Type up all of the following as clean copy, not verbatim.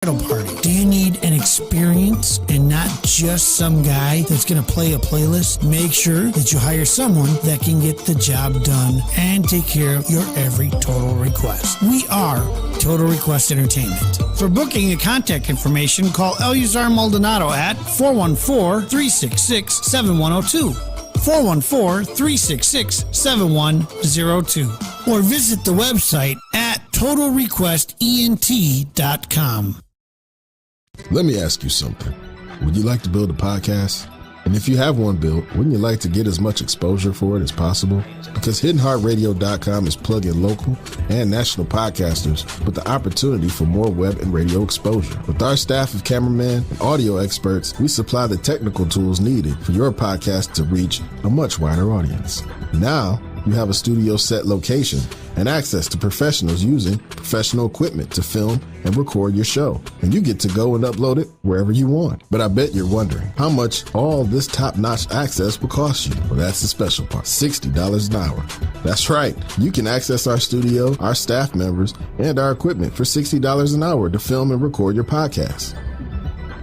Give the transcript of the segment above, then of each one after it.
party. Do you need an experience and not just some guy that's going to play a playlist? Make sure that you hire someone that can get the job done and take care of your every total request. We are Total Request Entertainment. For booking and contact information, call Eleazar Maldonado at 414-366-7102. 414-366-7102. Or visit the website at TotalRequestENT.com. Let me ask you something. Would you like to build a podcast? And if you have one built, wouldn't you like to get as much exposure for it as possible? Because HiddenHeartRadio.com is plugging local and national podcasters with the opportunity for more web and radio exposure. With our staff of cameramen and audio experts, we supply the technical tools needed for your podcast to reach a much wider audience. Now, you have a studio set location and access to professionals using professional equipment to film and record your show. And you get to go and upload it wherever you want. But I bet you're wondering how much all this top-notch access will cost you. Well, that's the special part, $60 an hour. That's right. You can access our studio, our staff members, and our equipment for $60 an hour to film and record your podcast.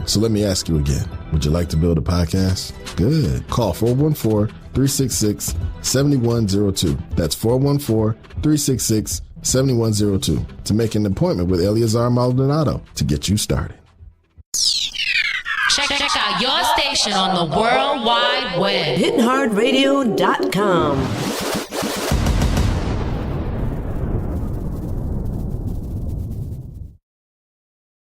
So let me ask you again. Would you like to build a podcast? Good. Call 414-366-7102. That's 414-366-7102 to make an appointment with Eleazar Maldonado to get you started. Check out your station on the World Wide Web. HiddenHeartRadio.com.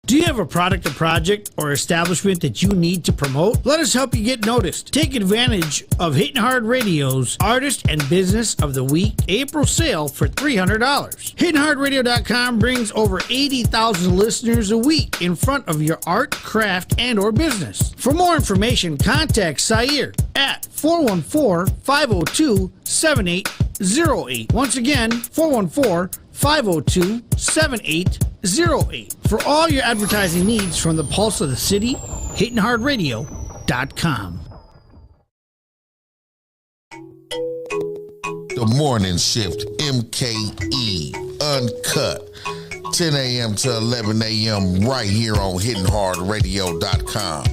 Do you have a product or project or establishment that you need to promote? Let us help you get noticed. Take advantage of Hitting Hard Radio's Artist and Business of the Week April sale for $300. HittingHardRadio.com brings over 80,000 listeners a week in front of your art, craft, and or business. For more information, contact Sair at 414-502-7808. Once again, 414-502-7808. For all your advertising needs from the pulse of the city, HittingHardRadio.com. The Morning Shift Mke uncut 10 a.m. to 11 a.m. right here on HittingHardRadio.com.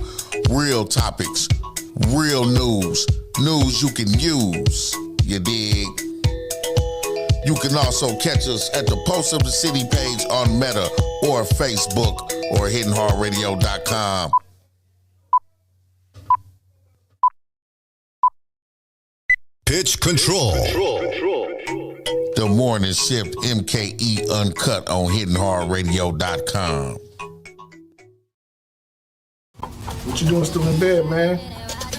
Real topics, real news you can use. You dig? You can also catch us at the Post of the City page on Meta or Facebook or HiddenHeartRadio.com. Pitch control. The Morning Shift Mke uncut on HiddenHeartRadio.com. What you doing still in bed, man?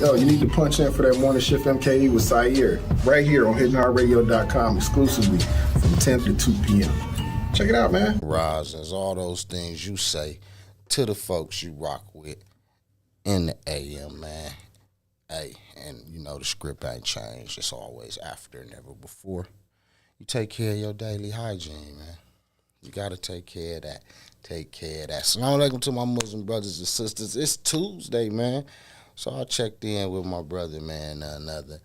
Yo, you need to punch in for that Morning Shift Mke with Sair right here on HiddenHeartRadio.com exclusively from 10 to 2 p.m. Check it out, man. Rises, all those things you say to the folks you rock with in the AM, man. Hey, and you know the script ain't changed. It's always after, never before. You take care of your daily hygiene, man. You got to take care of that. Take care of that. Assalamu alaikum to my Muslim brothers and sisters. It's Tuesday, man. So I checked in with my brother, man, the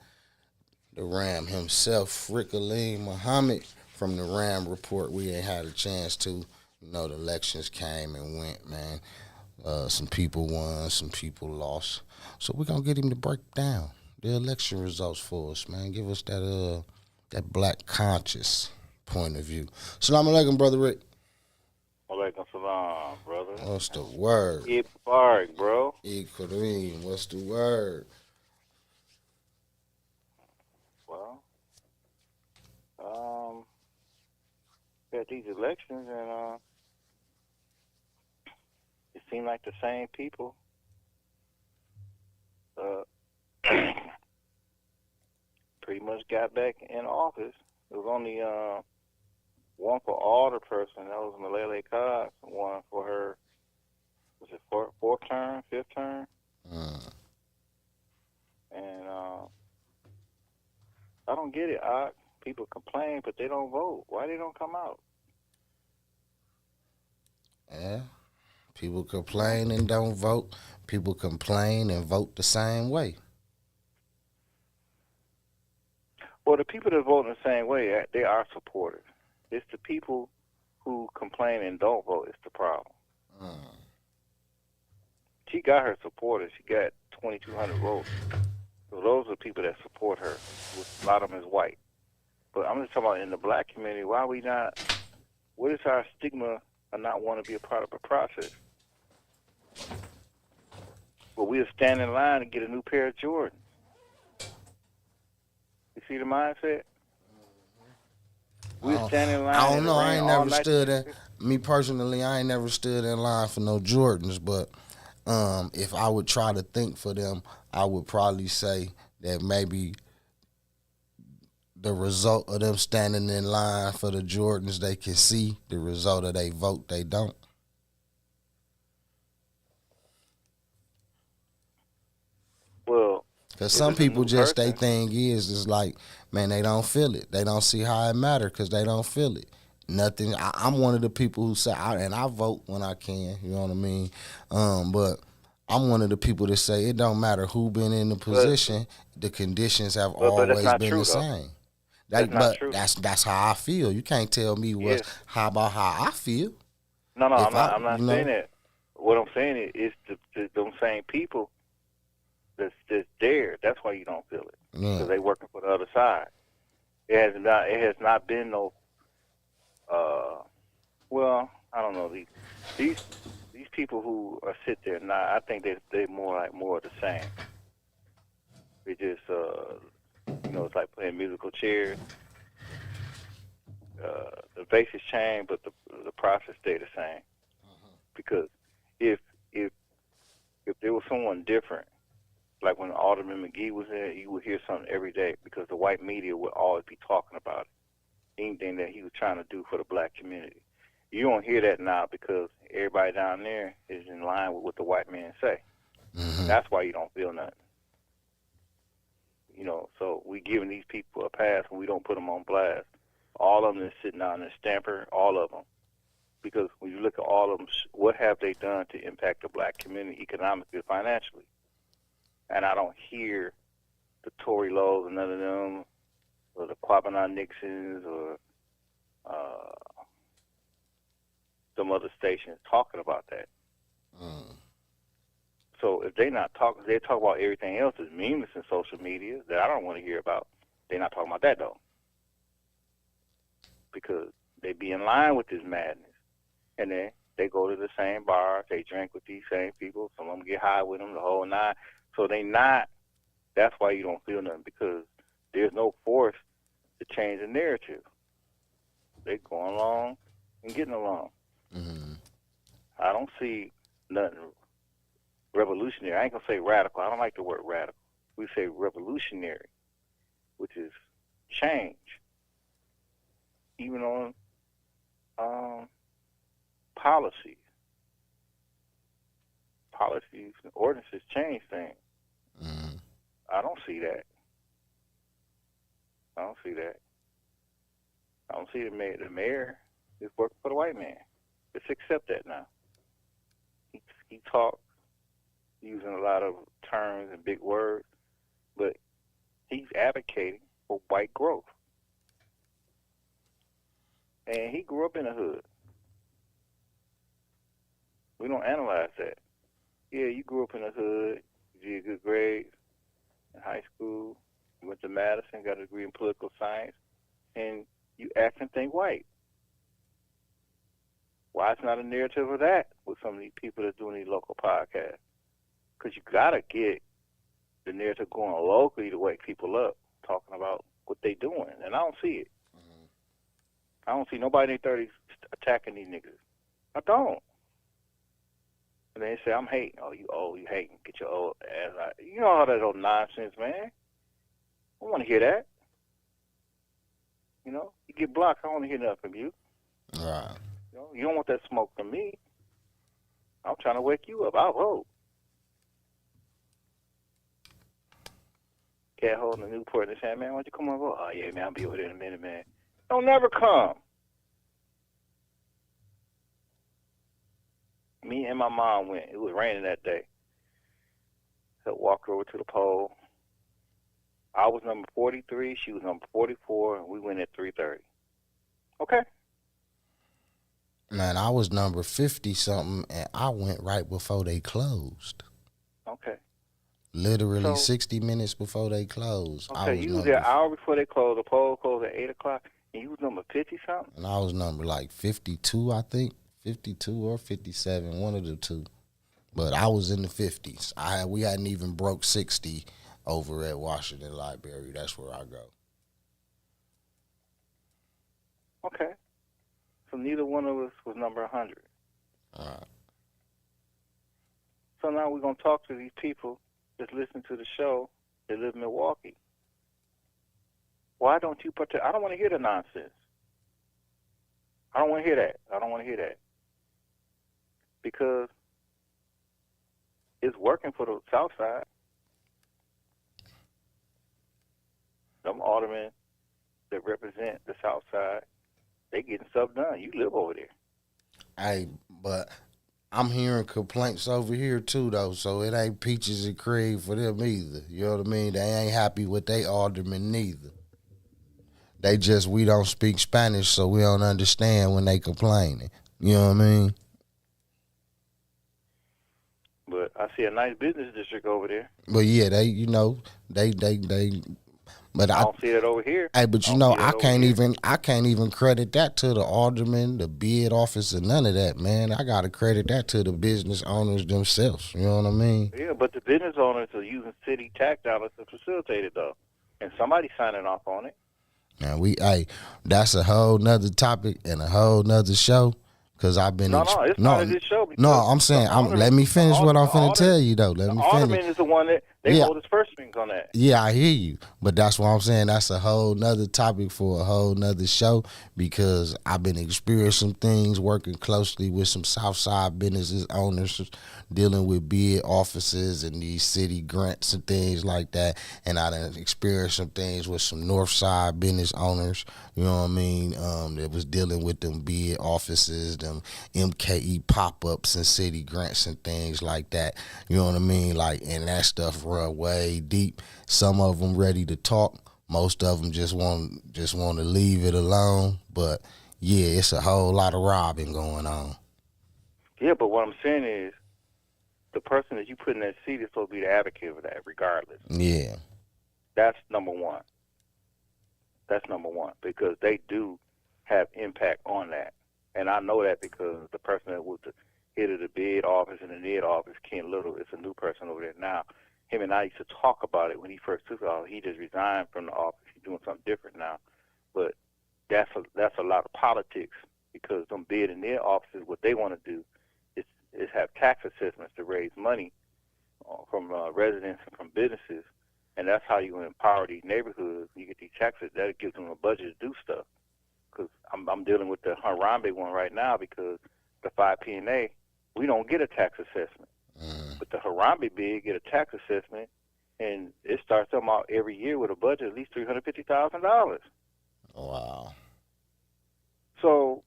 Ram himself, Rick Aleem Muhammad from the Ram Report. We ain't had a chance to. You know, the elections came and went, man. Some people won, some people lost. So we're going to get him to break down the election results for us, man. Give us that black conscious point of view. Assalamu alaikum, Brother Rick. Walaikum salam, brother. What's the word? Eid Mubarak, bro. Eid Kareem, what's the word? Well, got these elections, and it seemed like the same people pretty much got back in office. It was only one for alder person. That was Malele Cox. One for her, was it fourth term, fifth term? And I don't get it. People complain, but they don't vote. Why they don't come out? Yeah. People complain and don't vote. People complain and vote the same way. Well, the people that vote in the same way, they are supportive. It's the people who complain and don't vote is the problem. she got her supporters. She got 2,200 votes. So those are people that support her. A lot of them is white. But I'm just talking about in the black community, why we not, what is our stigma of not wanting to be a part of the process? But we'll stand in line to get a new pair of Jordans. You see the mindset? We'll stand in line. I don't know. I ain't never night. stood in. Me personally, I ain't never stood in line for no Jordans. But if I would try to think for them, I would probably say that maybe the result of them standing in line for the Jordans, they can see the result of they vote. They don't. Well, because some people just, they thing is like, man, they don't feel it. They don't see how it matter because they don't feel it. Nothing. I'm one of the people who say, and I vote when I can, you know what I mean? But I'm one of the people that say it don't matter who been in the position, the conditions have always been the same. That's not true. That's how I feel. You can't tell me how about how I feel. No, I'm not saying that. What I'm saying is them same people that's there. That's why you don't feel it, because they working for the other side. It has not been no. Well, I don't know, these people who are sit there now. I think they're more of the same. They just it's like playing musical chairs. The bases change, but the process stay the same. Because if there was someone different, like when Alderman McGee was there, you would hear something every day because the white media would always be talking about it. Anything that he was trying to do for the black community. You don't hear that now because everybody down there is in line with what the white men say. Mm-hmm. That's why you don't feel nothing. So we giving these people a pass when we don't put them on blast. All of them is sitting down in Stamper, all of them. Because when you look at all of them, what have they done to impact the black community economically and financially? And I don't hear the Tory Lowe's and none of them, or the Quabbana Nixons, or some other stations talking about that. So if they not talking, they talk about everything else that's meaningless in social media that I don't want to hear about. They're not talking about that though, because they be in line with this madness, and then they go to the same bars, they drink with these same people. Some of them get high with them the whole night. So they not. That's why you don't feel nothing, because there's no force to change the narrative. They going along and getting along. Mm-hmm. I don't see nothing revolutionary. I ain't gonna say radical. I don't like the word radical. We say revolutionary, which is change. Even on policies and ordinances change things. Mm-hmm. I don't see that. I don't see the mayor is working for the white man. Let's accept that now. He talks using a lot of terms and big words, but he's advocating for white growth. And he grew up in the hood. We don't analyze that. Yeah, you grew up in the hood, you did good grades in high school, you went to Madison, got a degree in political science, and you act and think white. Why it's not a narrative of that with some of these people that are doing these local podcasts? Because you got to get the narrative going locally to wake people up, talking about what they doing. And I don't see it. Mm-hmm. I don't see nobody in their 30s attacking these niggas. I don't. And they say, I'm hating. Oh, you hating. Get your old ass out. You know all that old nonsense, man. I don't want to hear that. You get blocked. I don't want to hear nothing from you. Right. You don't want that smoke from me. I'm trying to wake you up. I'll vote. Cat holding a Newport and saying, man, why don't you come on and vote? Oh, yeah, man, I'll be over there in a minute, man. Don't never come. Me and my mom went. It was raining that day. So I walked over to the poll. I was number 43. She was number 44, and we went at 3:30. Okay. Man, I was number 50-something, and I went right before they closed. Literally So 60 minutes before they close. I okay, was you was there an number, hour before they closed. The poll closed at 8 o'clock, and you was number 50 something. and I was number like 52, I think, 52 or 57, one of the two. But I was in the 50s. We hadn't even broke 60 over at Washington Library. That's where I go. Okay. So neither one of us was number 100. All right. So now we're going to talk to these people that's listening to the show that live in Milwaukee. Why don't you I don't want to hear the nonsense. I don't want to hear that. I don't want to hear that. Because it's working for the South Side. Them aldermen that represent the South Side, they getting stuff done. You live over there. Hey, but I'm hearing complaints over here too, though. So it ain't peaches and cream for them either. You know what I mean? They ain't happy with they aldermen neither. They just, we don't speak Spanish, so we don't understand when they complaining. You know what I mean? But I see a nice business district over there. But yeah, they, you know, they. But I don't see that over here. Hey, but you know, I can't even credit that to the alderman, the bid office, or none of that, man. I gotta credit that to the business owners themselves. You know what I mean? Yeah, but the business owners are using city tax dollars to facilitate it, though, and somebody's signing off on it. Now that's a whole nother topic and a whole nother show. Cause I've been it's not a good show. No, I'm saying let me finish what I'm finna tell you though. Let me finish. Alderman is the one that they hold his purse strings on that. Yeah, I hear you, but that's what I'm saying. That's a whole nother topic for a whole nother show because I've been experiencing things, working closely with some Southside businesses owners, dealing with bid offices and these city grants and things like that. And I done experienced some things with some Northside business owners. You know what I mean? That was dealing with them bid offices, them MKE pop-ups and city grants and things like that. You know what I mean? Like, and that stuff run way deep. Some of them ready to talk. Most of them just want to leave it alone. But yeah, it's a whole lot of robbing going on. Yeah, but what I'm saying is, the person that you put in that seat is supposed to be the advocate for that, regardless. Yeah, that's number one. That's number one because they do have impact on that, and I know that because the person that was the head of the bid office and the NID office, Ken Little, is a new person over there now. Him and I used to talk about it when he first took off. He just resigned from the office. He's doing something different now. But that's a lot of politics because them bid and NID offices, what they want to do is have tax assessments to raise money from residents and from businesses. And that's how you empower these neighborhoods. You get these taxes. That gives them a budget to do stuff. Because I'm dealing with the Harambe one right now because the 5P&A, we don't get a tax assessment. But the Harambe bid get a tax assessment, and it starts them out every year with a budget of at least $350,000. Wow. So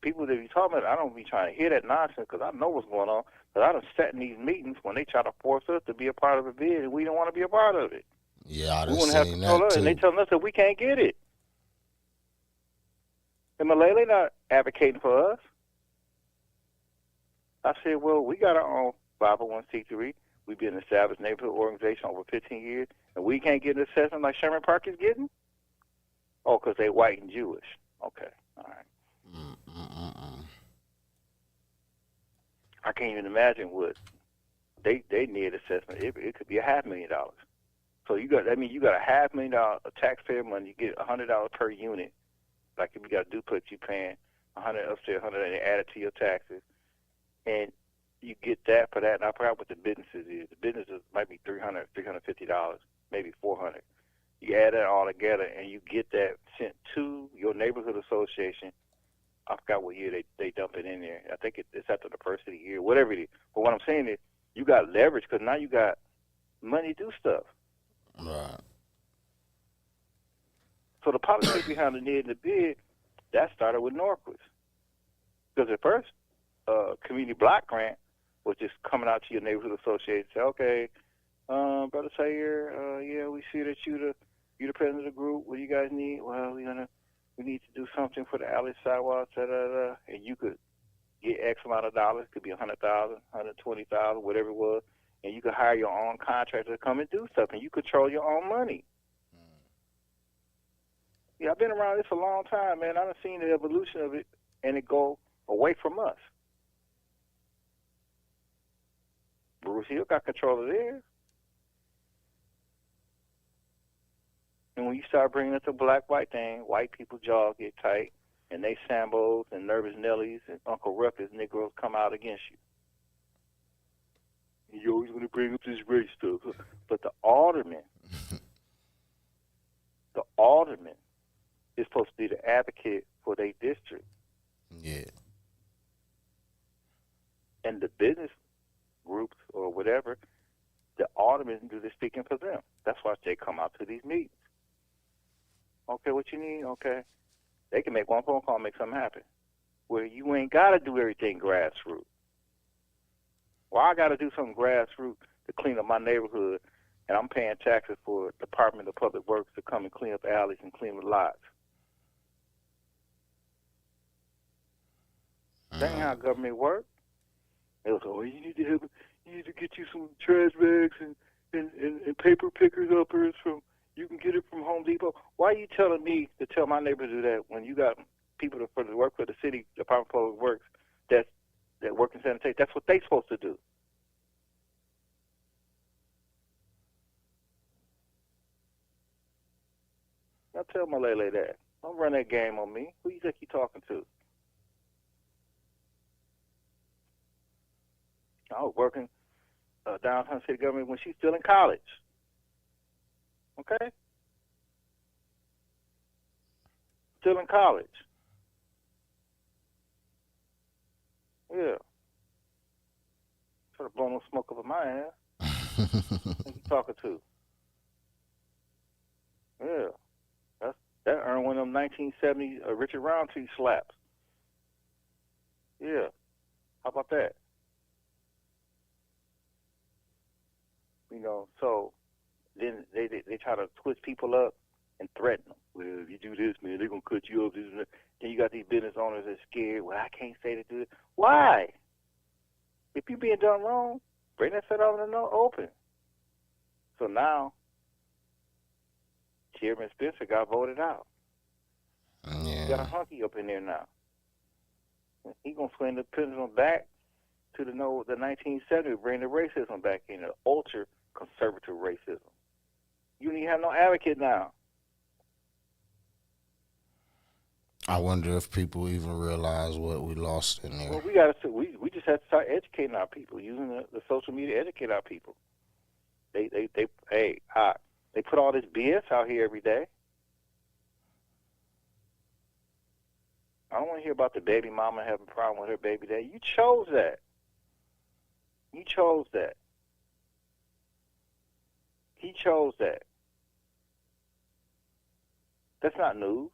people that be talking about, I don't be trying to hear that nonsense because I know what's going on. Because I done sat in these meetings when they try to force us to be a part of a bid, and we don't want to be a part of it. Yeah, I we done want to have seen control that of it, too. and they telling us that we can't get it. And Malele not advocating for us. I said, well, we got our own 501c3. We've been an established neighborhood organization over 15 years, and we can't get an assessment like Sherman Park is getting? Oh, because they white and Jewish. Okay, all right. I can't even imagine what they need assessment. It could be $500,000. So that means you got $500,000 of taxpayer money. You get $100 per unit. Like if you got a duplex, you paying $100 upstairs, $100, and they add it to your taxes, and you get that for that. And I forgot what the businesses is. The businesses might be $300, $350, maybe $400. You add that all together, and you get that sent to your neighborhood association. I forgot what year they dump it in there. I think it's after the first of the year, whatever it is. But what I'm saying is you got leverage because now you got money to do stuff. Right. So the politics behind the NID and the bid, that started with Norquist. Because at first, community block grant was just coming out to your neighborhood association and say, okay, Brother Sayer, yeah, we see that you're the president of the group. What do you guys need? Well, we need to do something for the alley sidewalks, da-da-da. And you could get X amount of dollars. It could be $100,000, $120,000, whatever it was. and you could hire your own contractor to come and do stuff, and you control your own money. Yeah, I've been around this a long time, man. I've seen the evolution of it, and it go away from us. Bruce Hill got control of theirs. And when you start bringing it to black-white thing, white people jaws get tight, and they Sambos and Nervous Nellies and Uncle Ruckus Negroes come out against you. And you're always going to bring up this race stuff. But the alderman is supposed to be the advocate for their district. Yeah. And the business groups or whatever, the aldermen do the speaking for them. That's why they come out to these meetings. Okay, what you need? Okay. They can make one phone call and make something happen. Where you ain't got to do everything grassroots. Well, I got to do something grassroots to clean up my neighborhood, and I'm paying taxes for the Department of Public Works to come and clean up alleys and clean up lots. That ain't how government works. They was, oh, you need to get you some trash bags and paper pickers uppers from. You can get it from Home Depot. Why are you telling me to tell my neighbor to do that when you got people that work for the city Department of Public Works that work in sanitation? That's what they supposed to do. Now tell Malele that. Don't run that game on me. Who you think you talking to? I was working downtown city government when she's still in college. Okay? Still in college. Yeah. Try to blow no smoke up in my ass. Who you talking to? Yeah. That earned one of them 1970 Richard Roundtree slaps. Yeah. How about that? You know, so then they try to twist people up and threaten them. Well, if you do this, man, they're going to cut you up. This and that. Then you got these business owners that are scared. Well, I can't say to do it. Why? If you're being done wrong, bring that set out in the open. So now, Chairman Spencer got voted out. Yeah. You got a hunky up in there now. He going to swing the pendulum back to the 1970s, bring the racism back in, the ultra-conservative racism. You don't even have no advocate now. I wonder if people even realize what we lost in there. Well, we just have to start educating our people, using the social media to educate our people. They put all this BS out here every day. I don't want to hear about the baby mama having a problem with her baby daddy. You chose that. You chose that. He chose that. That's not news.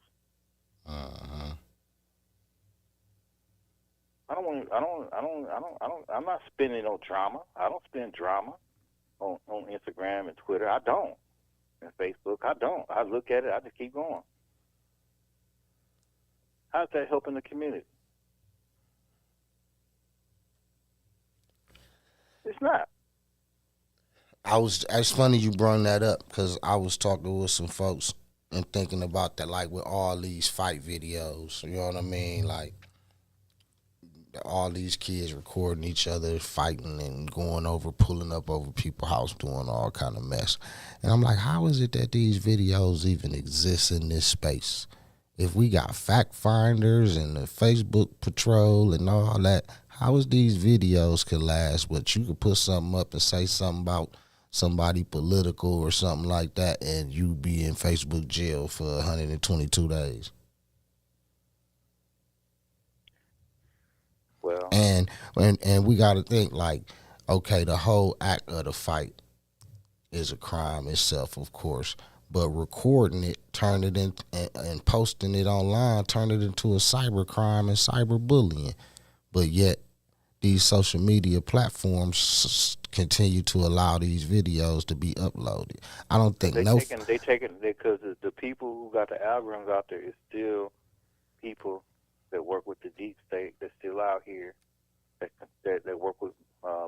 I'm not spending no drama. I don't spend drama on Instagram and Twitter. I don't. And Facebook, I don't. I look at it, I just keep going. How's that helping the community? It's not. It's funny you brought that up because I was talking with some folks and thinking about that, like with all these fight videos, you know what I mean? Like all these kids recording each other fighting and pulling up over people's house, doing all kind of mess. And I'm like, how is it that these videos even exist in this space? If we got fact finders and the Facebook patrol and all that, how is these videos could last? But you could put something up and say something about somebody political or something like that, and you be in Facebook jail for 122 days. Well, and we got to think like, okay, the whole act of the fight is a crime itself, of course, but recording it, turn it in, and posting it online, turn it into a cyber crime and cyber bullying. But yet, these social media platforms continue to allow these videos to be uploaded. I don't think they taking because the people who got the algorithms out there is still people that work with the deep state that's still out here that work with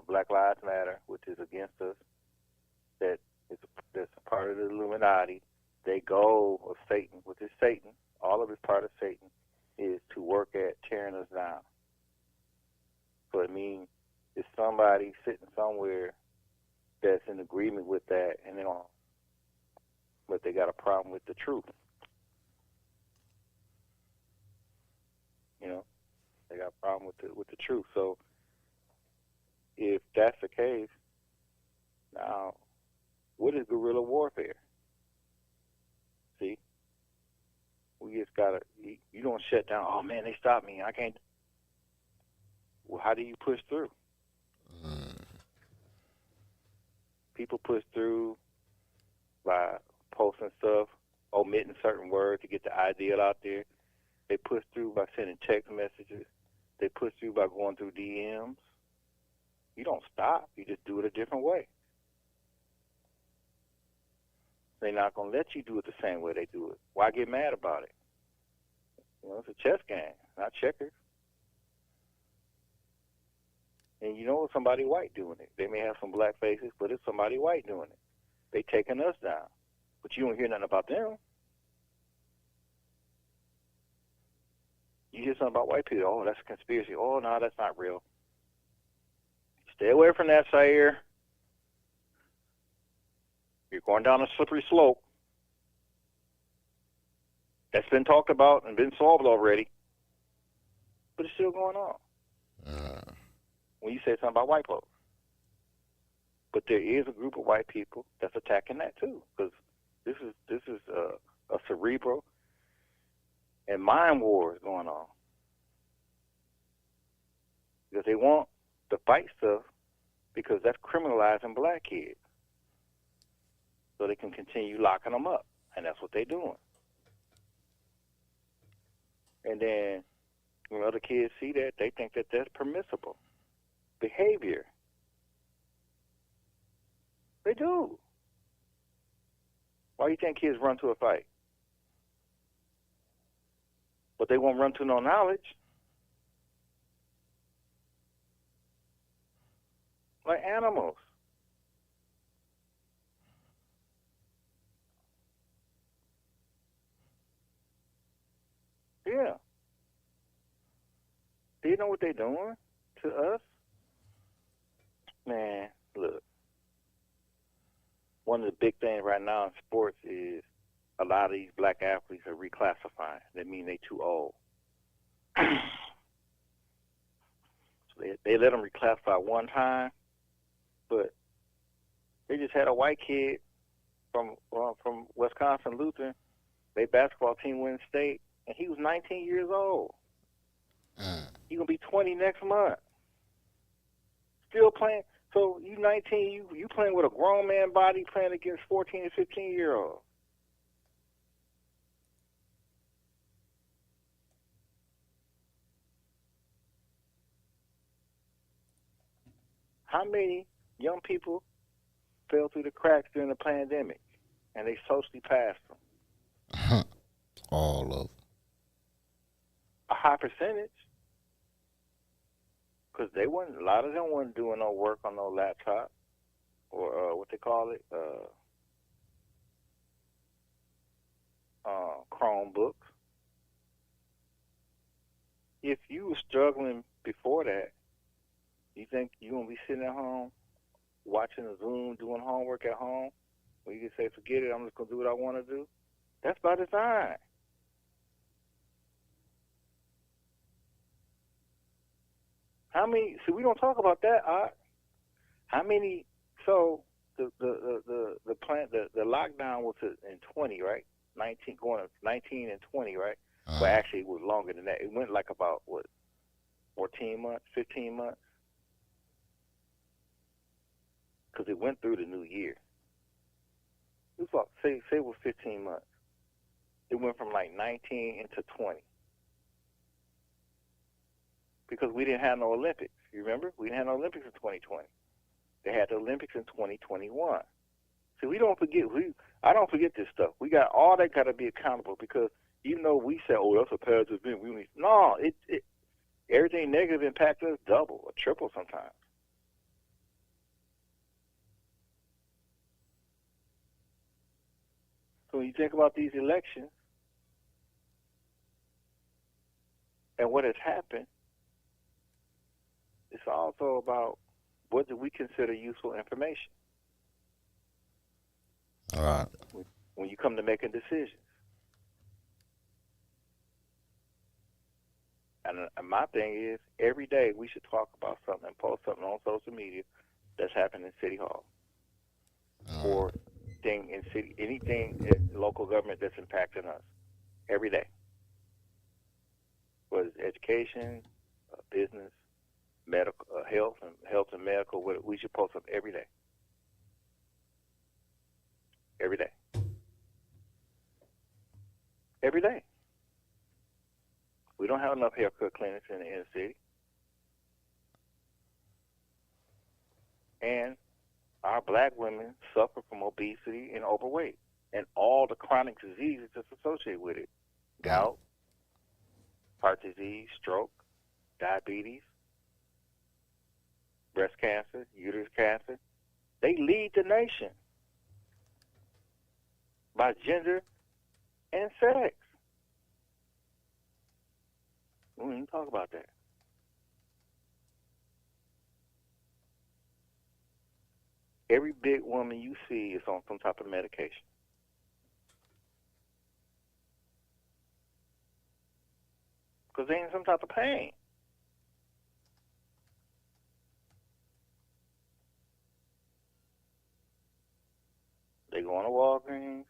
Black Lives Matter, with is against us, that's a part of the Illuminati. Their goal of Satan, which is Satan, all of it's part of Satan, is to work at tearing us down. So it means it's somebody sitting somewhere that's in agreement with that, and but they got a problem with the truth. You know, they got a problem with the truth. So if that's the case, now what is guerrilla warfare? See, we just gotta. You don't shut down. Oh man, they stopped me. I can't. Well, how do you push through? People push through by posting stuff, omitting certain words to get the ideal out there. They push through by sending text messages. They push through by going through DMs. You don't stop. You just do it a different way. They're not going to let you do it the same way they do it. Why get mad about it? You know, it's a chess game, not checkers. And you know it's somebody white doing it. They may have some black faces, but it's somebody white doing it. They taking us down. But you don't hear nothing about them. You hear something about white people. Oh, that's a conspiracy. Oh, no, that's not real. Stay away from that, Sayer. You're going down a slippery slope. That's been talked about and been solved already. But it's still going on. When you say something about white folks. But there is a group of white people that's attacking that too. Because this is a cerebral and mind wars going on. Because they want to fight stuff because that's criminalizing black kids. So they can continue locking them up. And that's what they're doing. And then when other kids see that, they think that that's permissible behavior. They do. Why do you think kids run to a fight? But they won't run to no knowledge. Like animals. Yeah. Do you know what they're doing to us? Man, look. One of the big things right now in sports is a lot of these black athletes are reclassifying. That means they too old. So they let them reclassify one time, but they just had a white kid from Wisconsin Lutheran. Their basketball team win state, and he was 19 years old. He's going to be 20 next month. Still playing. So you 19, you playing with a grown man body playing against 14 and 15-year-olds. How many young people fell through the cracks during the pandemic and they socially passed them? All of them. A high percentage. Because a lot of them weren't doing no work on no laptop or what they call it, Chromebooks. If you were struggling before that, you think you're going to be sitting at home watching a Zoom, doing homework at home, where you can say, forget it, I'm just going to do what I want to do? That's by design. How many? See, we don't talk about that, Art. How many? So the lockdown was in 20, right? 19 going to 19 and 20, right? Well, actually, it was longer than that. It went like about 14 months, 15 months, because it went through the new year. It was about say it was 15 months. It went from like 19 into 20. Because we didn't have no Olympics. You remember? We didn't have no Olympics in 2020. They had the Olympics in 2021. See, we don't forget. I don't forget this stuff. We got all that got to be accountable because even though we say, "Oh, that's a positive event," no, everything negative impacts us double or triple sometimes. So when you think about these elections and what has happened, it's also about what do we consider useful information. All right. When you come to making decisions. And my thing is, every day we should talk about something and post something on social media that's happening in City Hall. Or anything in local government that's impacting us. Every day. Whether it's education, business, medical, health and medical, we should post something every day. Every day. Every day. We don't have enough haircut clinics in the inner city. And our black women suffer from obesity and overweight and all the chronic diseases that's associated with it. Gout, heart disease, stroke, diabetes, breast cancer, uterus cancer. They lead the nation by gender and sex. We didn't talk about that. Every big woman you see is on some type of medication. Because they're in some type of pain. They go on to Walgreens,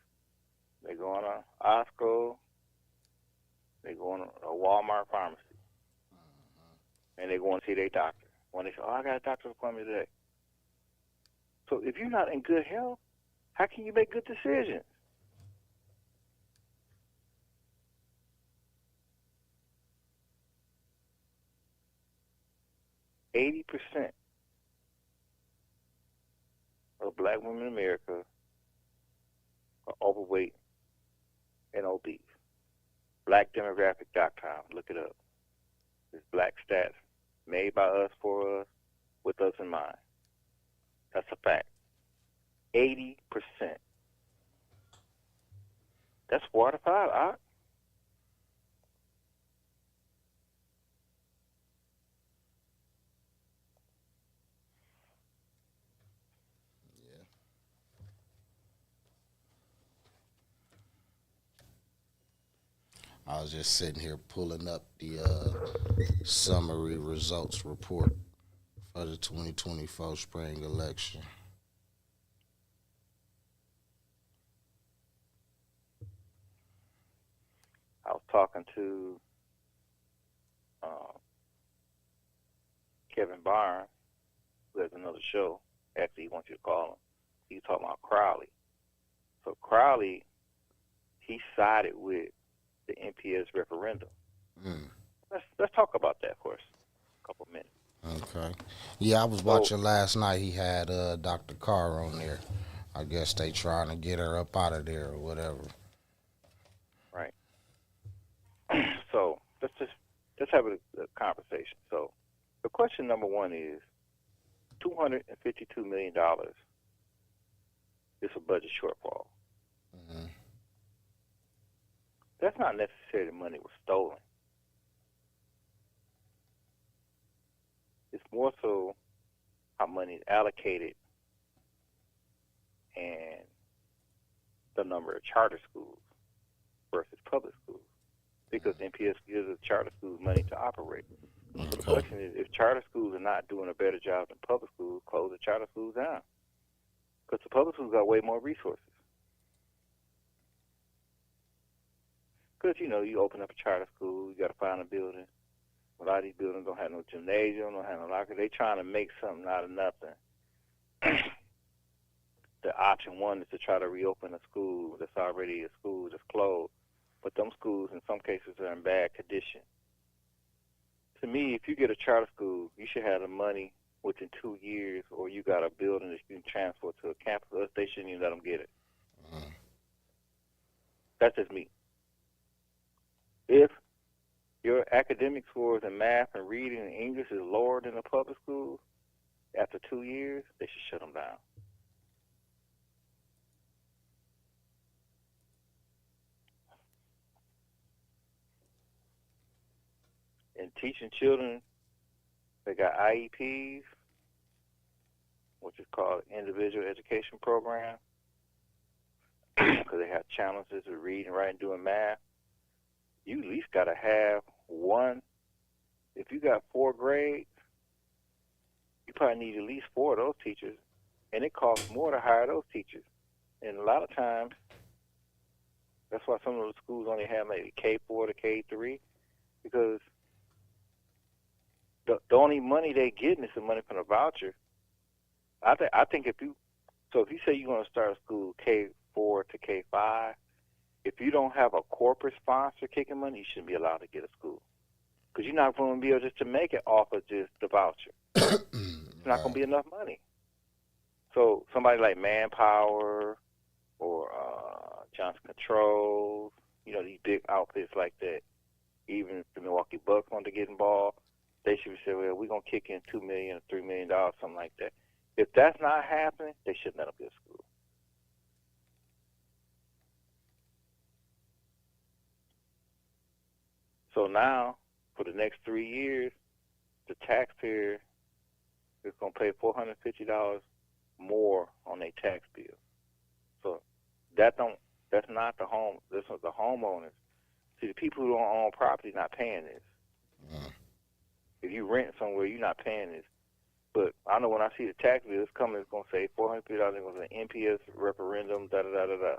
they go on to Osco, they go on a Walmart pharmacy, and they go and see their doctor. When they say, I got a doctor's appointment today. So if you're not in good health, how can you make good decisions? %80 of black women in America are overweight and obese. BlackDemographic.com. Look it up. It's black stats made by us, for us, with us in mind. That's a fact. 80%. That's 4 out of 5. I was just sitting here pulling up the summary results report for the 2024 spring election. I was talking to Kevin Barnes, who has another show. Actually, he wants you to call him. He's talking about Crowley. So Crowley, he sided with the NPS referendum. Let's talk about that for a couple minutes. Okay. Yeah, I was watching last night. He had Dr. Carr on there. I guess they trying to get her up out of there or whatever. Right. So let's have a conversation. So the question number one is, $252 million is a budget shortfall. Mm-hmm. That's not necessarily money was stolen. It's more so how money is allocated and the number of charter schools versus public schools. Because NPS gives the charter schools money to operate. So the question is, if charter schools are not doing a better job than public schools, close the charter schools down. Because the public schools got way more resources. Because, you open up a charter school, you got to find a building. A lot of these buildings don't have no gymnasium, don't have no locker. They trying to make something out of nothing. The option one is to try to reopen a school that's already a school that's closed. But them schools, in some cases, are in bad condition. To me, if you get a charter school, you should have the money within 2 years, or you got a building that you can transfer to a campus. Or they shouldn't even let them get it. Mm-hmm. That's just me. If your academic scores in math and reading and English is lower than the public schools, after 2 years, they should shut them down. teaching children. They got IEPs, which is called Individual Education Program, because they have challenges with reading, writing, doing math. You at least got to have one. If you got 4 grades, you probably need at least 4 of those teachers, and it costs more to hire those teachers. And a lot of times, that's why some of those schools only have maybe K4 to K3, because the only money they getting is the money from the voucher. I think if you say you're going to start a school K4 to K5, if you don't have a corporate sponsor kicking money, you shouldn't be allowed to get a school, because you're not going to be able just to make it off of just the voucher. It's not going to be enough money. So somebody like Manpower or Johnson Controls, these big outfits like that, even if the Milwaukee Bucks want to get involved, they should be saying, well, we're going to kick in $2 million or $3 million, something like that. If that's not happening, they shouldn't let them get a school. So now, for the next 3 years, the taxpayer is going to pay $450 more on their tax bill. So that's not the home. This is the homeowners. See, the people who don't own property not paying this. If you rent somewhere, you're not paying this. But I know when I see the tax bill, it's coming, it's going to say $450 going to an NPS referendum, da-da-da-da-da.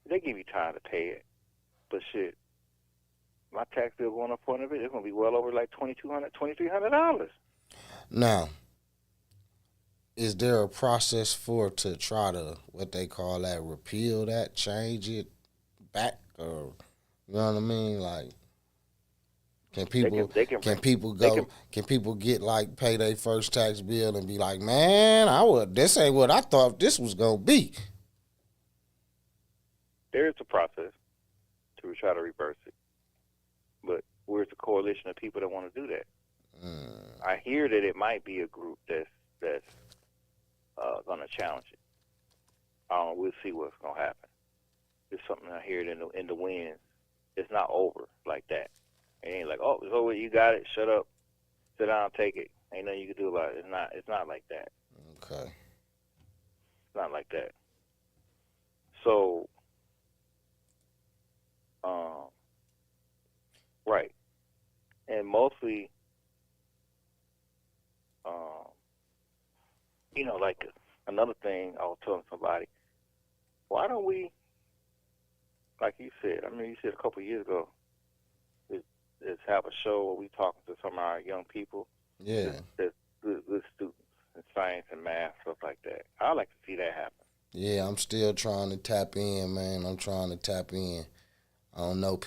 They give you time to pay it. But shit, my tax bill going up $400, it's going to be well over like $2,200, $2,300. Now, is there a process to try to, what they call that, repeal that, change it back, or, you know what I mean? Like, can people get like pay their first tax bill and be like, man, this ain't what I thought this was gonna be? There is a process to try to reverse it, but where's the coalition of people that want to do that? I hear that it might be a group that's gonna challenge it. We'll see what's gonna happen. It's something I hear in the winds. It's not over like that. It ain't like, oh, it's over, you got it, shut up, sit down, take it. Ain't nothing you can do about it. It's not like that. Okay. It's not like that. So, right. And mostly, like another thing I was telling somebody, why don't we, like you said, you said a couple of years ago, is have a show where we talking to some of our young people. Yeah. That's good students in science and math, stuff like that. I'd like to see that happen. Yeah, I'm still trying to tap in, man. I'm trying to tap in. I don't know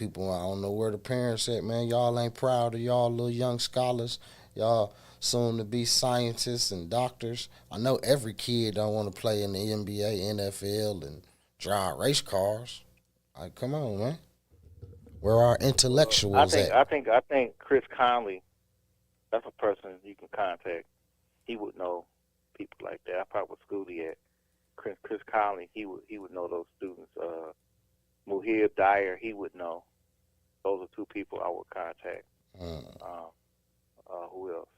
where the parents at, man. Y'all ain't proud of y'all little young scholars. Y'all soon to be scientists and doctors. I know every kid don't want to play in the NBA, NFL, and drive race cars. Like, come on, man. Where are intellectuals at? I think Chris Conley, that's a person you can contact. He would know people like that. I probably what school he at. Chris Conley, he would know those students. Muhib Dyer, he would know. Those are 2 people I would contact. Who else?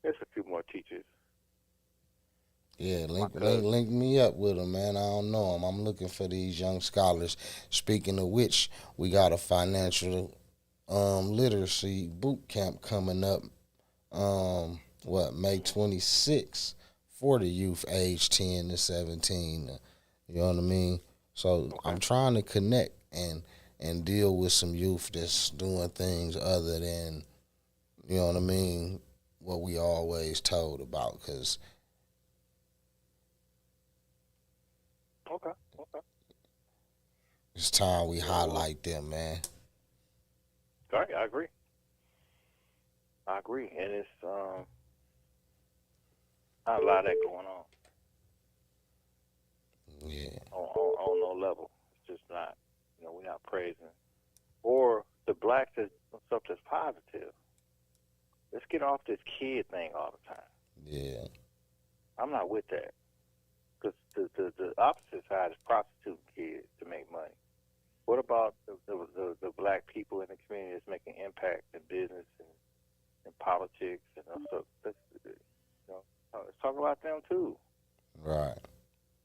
There's a few more teachers. Yeah, link me up with them, man. I don't know them. I'm looking for these young scholars. Speaking of which, we got a financial literacy boot camp coming up. May 26th for the youth age 10 to 17. You know what I mean? So okay. I'm trying to connect and deal with some youth that's doing things other than, you know what I mean, what we always told about, because Okay. it's time we highlight them, man. All right, I agree. And it's not a lot of that going on. Yeah. On no level. It's just not, we're not praising. Or the blacks is stuff that's positive. Let's get off this kid thing all the time. Yeah. I'm not with that. Because the opposite side is prostituting kids to make money. What about the black people in the community that's making impact in business and politics and stuff? Let's talk about them too. Right.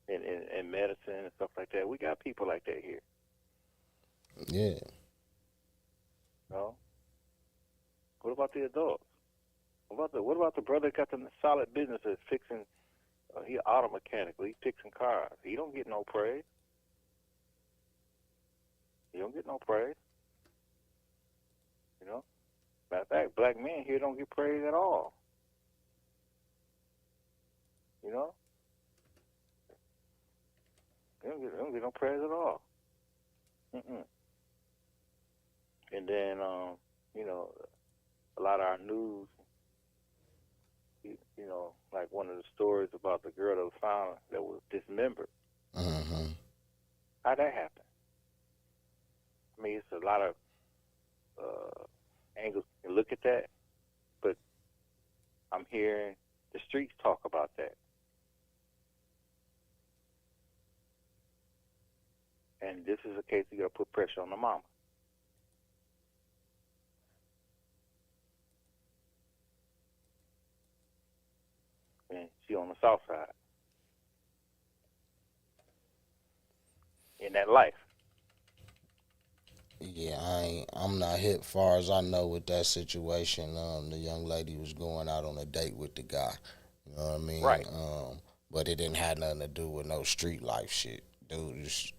In medicine and stuff like that. We got people like that here. Yeah. What about the adults? What about the brother that got the solid business that's fixing? He auto mechanic. He fixing cars. He don't get no praise. He don't get no praise. Matter of fact, black men here don't get praise at all. They don't get no praise at all. And then, a lot of our news, like one of the stories about the girl that was found that was dismembered. Mm-hmm. How'd that happen? I mean, it's a lot of angles to look at that, but I'm hearing the streets talk about that. And this is a case you got to put pressure on the mama. And she on the south side. In that life. Yeah, I'm not hip far as I know with that situation. The young lady was going out on a date with the guy. You know what I mean? Right. But it didn't have nothing to do with no street life shit. Dude just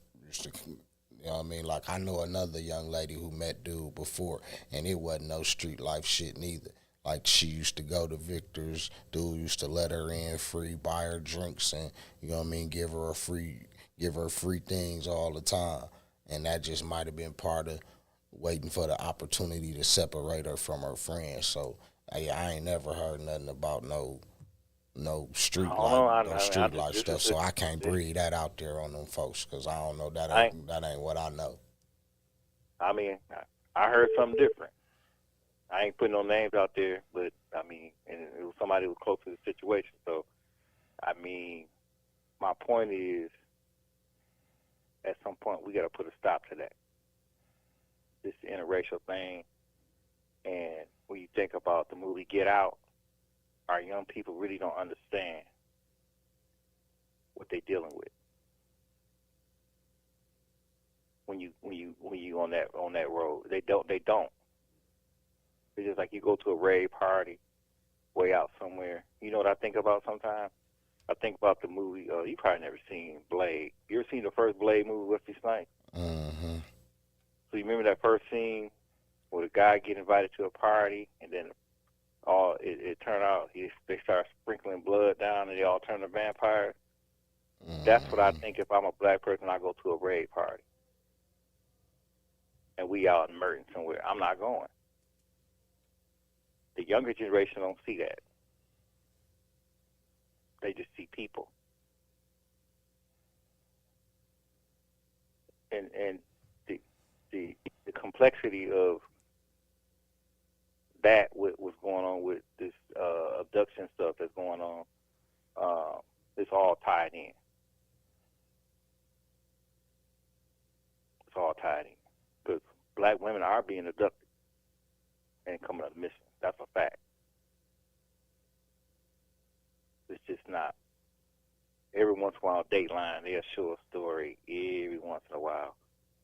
you know what I mean? Like, I know another young lady who met dude before, and it wasn't no street life shit neither. Like, she used to go to Victor's. Dude used to let her in free, buy her drinks, and, you know what I mean, give her free things all the time. And that just might have been part of waiting for the opportunity to separate her from her friends. So I ain't never heard nothing about no street life stuff. So I can't breathe that out there on them folks, because I don't know, that ain't what I know. I mean, I heard something different. I ain't putting no names out there, but I mean, and it was somebody who was close to the situation. So, I mean, my point is, at some point, we got to put a stop to that. This interracial thing, and when you think about the movie Get Out, our young people really don't understand what they're dealing with. When you on that road, they don't. It's just like you go to a rave party, way out somewhere. You know what I think about sometimes? I think about the movie. You probably never seen Blade. You ever seen the first Blade movie, Wesley Snipes? Mm-hmm. So you remember that first scene where the guy get invited to a party, and then it turned out they start sprinkling blood down, and they all turn to vampires. Mm-hmm. That's what I think if I'm a black person, I go to a rave party, and we out in Merton somewhere. I'm not going. The younger generation don't see that. They just see people. And the complexity of that, what's going on with this abduction stuff that's going on, it's all tied in. It's all tied in. Because black women are being abducted and coming up missing. That's a fact. It's just not. Every once in a while, Dateline, they'll show a story every once in a while.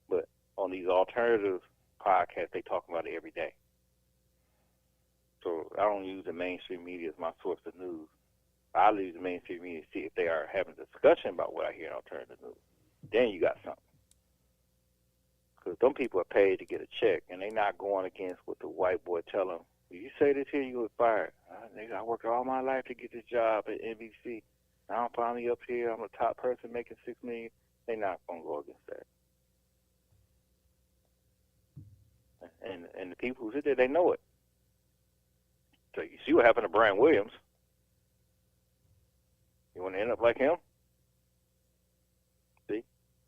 But on these alternative podcasts, they talk about it every day. So I don't use the mainstream media as my source of news. I use the mainstream media to see if they are having a discussion about what I hear in alternative news. Then you got something. Because them people are paid to get a check, and they're not going against what the white boy tell them. If you say this here, you get fired. Nigga, I worked all my life to get this job at NBC. Now I'm finally up here. I'm the top person making $6 million. They're not going to go against that. And the people who sit there, they know it. So you see what happened to Brian Williams. You want to end up like him? See?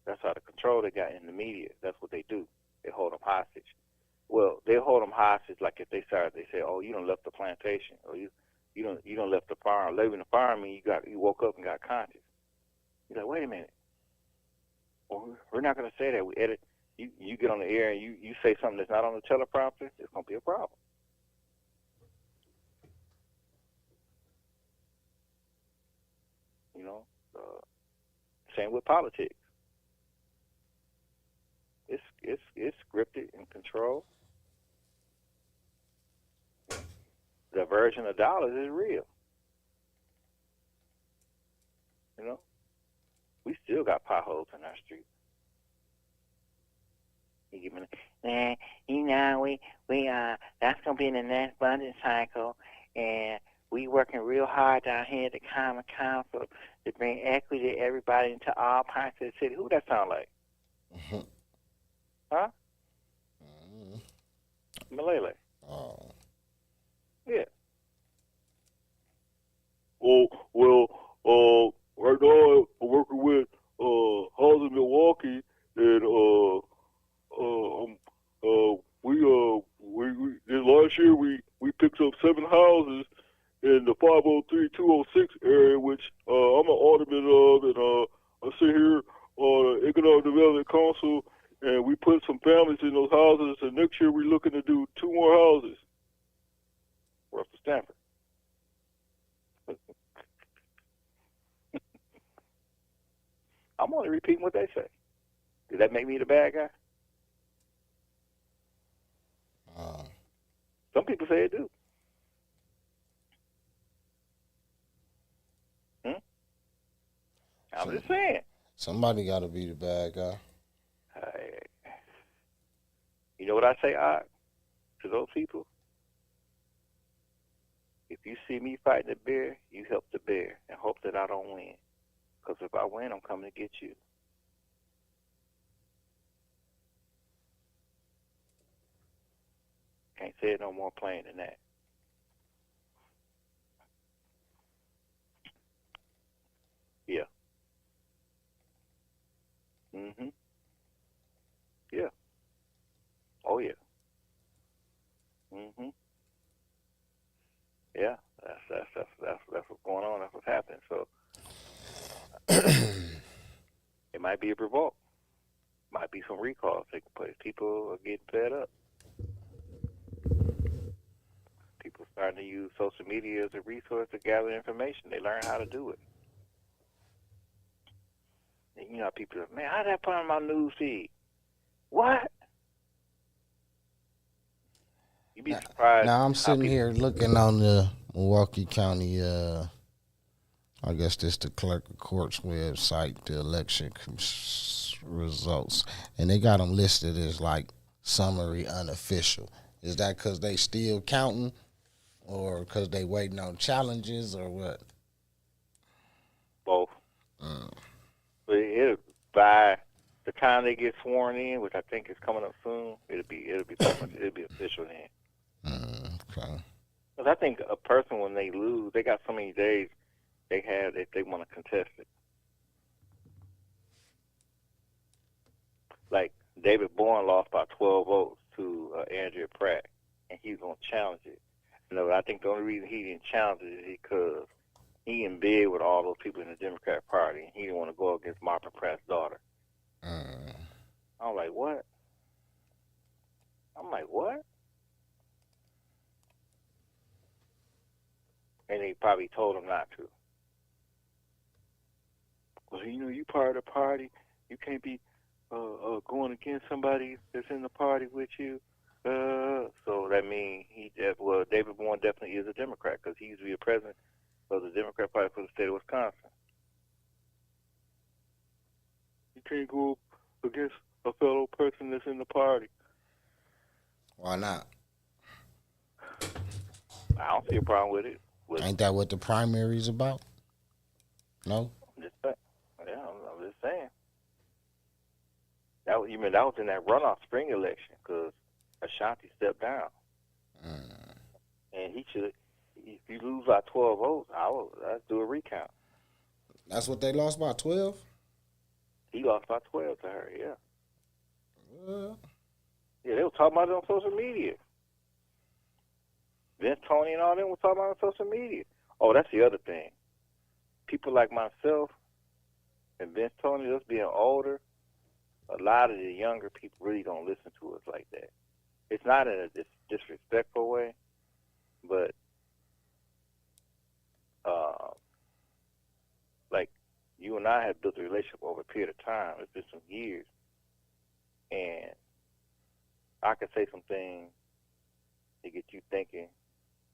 That's how the control they got in the media. That's what they do. They hold them hostage. Well, they hold them hostage like if they say, oh, you done left the plantation, or you done left the farm. Leaving the farm means you woke up and got conscious. You're like, wait a minute. Well, we're not going to say that. We edit. you get on the air and you say something that's not on the teleprompter, it's gonna be a problem. You know, same with politics. It's scripted and controlled. The version of dollars is real. You know, we still got potholes in our streets. You know, we that's gonna be in the next budget cycle, and we working real hard down here at the Common Council to bring equity to everybody into all parts of the city. Who that sound like? Mm-hmm. Huh? Mm-hmm. Malele. Oh. Yeah. Oh, well, right now I'm working with Housing Milwaukee, and we this last year we picked up 7 houses in the 503-206 area, which I'm an alderman of, and I sit here on the Economic Development Council, and we put some families in those houses, and next year we're looking to do 2 more houses. Russell Stanford. I'm only repeating what they say. Did that make me the bad guy? Some people say it do. I'm just saying. Somebody got to be the bad guy. You know what I say, to those people? If you see me fighting a bear, you help the bear and hope that I don't win. Because if I win, I'm coming to get you. Can't say it no more plain than that. Yeah. Mm-hmm. Yeah. Oh, yeah. Mm-hmm. Yeah. That's what's going on. That's what's happening. So it might be a revolt. Might be some recalls taking place. People are getting fed up. People starting to use social media as a resource to gather information. They learn how to do it. And you know, people are, man, how'd that put on my news feed? What? You'd be surprised. Now I'm sitting here looking on the Milwaukee County, I guess this the clerk of court's website, the election results, and they got them listed as like summary unofficial. Is that because they still counting, or because they waiting on challenges, or what? Both. But by the time they get sworn in, which I think is coming up soon, it'll be official then. Okay. Because I think a person, when they lose, they got so many days they have if they want to contest it. Like David Bourne lost by 12 votes to Andrea Pratt, and he's going to challenge it. You know, I think the only reason he didn't challenge it is because he in bed with all those people in the Democrat Party, and he didn't want to go against Martha Pratt's daughter. I'm like, what? And they probably told him not to. Well, you know, you part of the party. You can't be going against somebody that's in the party with you. So that means David Bourne definitely is a Democrat because he used to be a president of the Democrat Party for the state of Wisconsin. You can't go against a fellow person that's in the party. Why not? I don't see a problem with it. Ain't that what the primary is about? No? I'm just saying. That was in that runoff spring election because Ashanti stepped down. And he should, if you lose by 12 votes, I'd do a recount. That's what they lost by 12? He lost by 12 to her, yeah. Well. Yeah, they were talking about it on social media. Vince, Tony, and all them were talking about it on social media. Oh, that's the other thing. People like myself and Vince, Tony, us being older, a lot of the younger people really don't listen to us like that. It's not in a disrespectful way, but like you and I have built a relationship over a period of time. It's been some years, and I could say some things to get you thinking.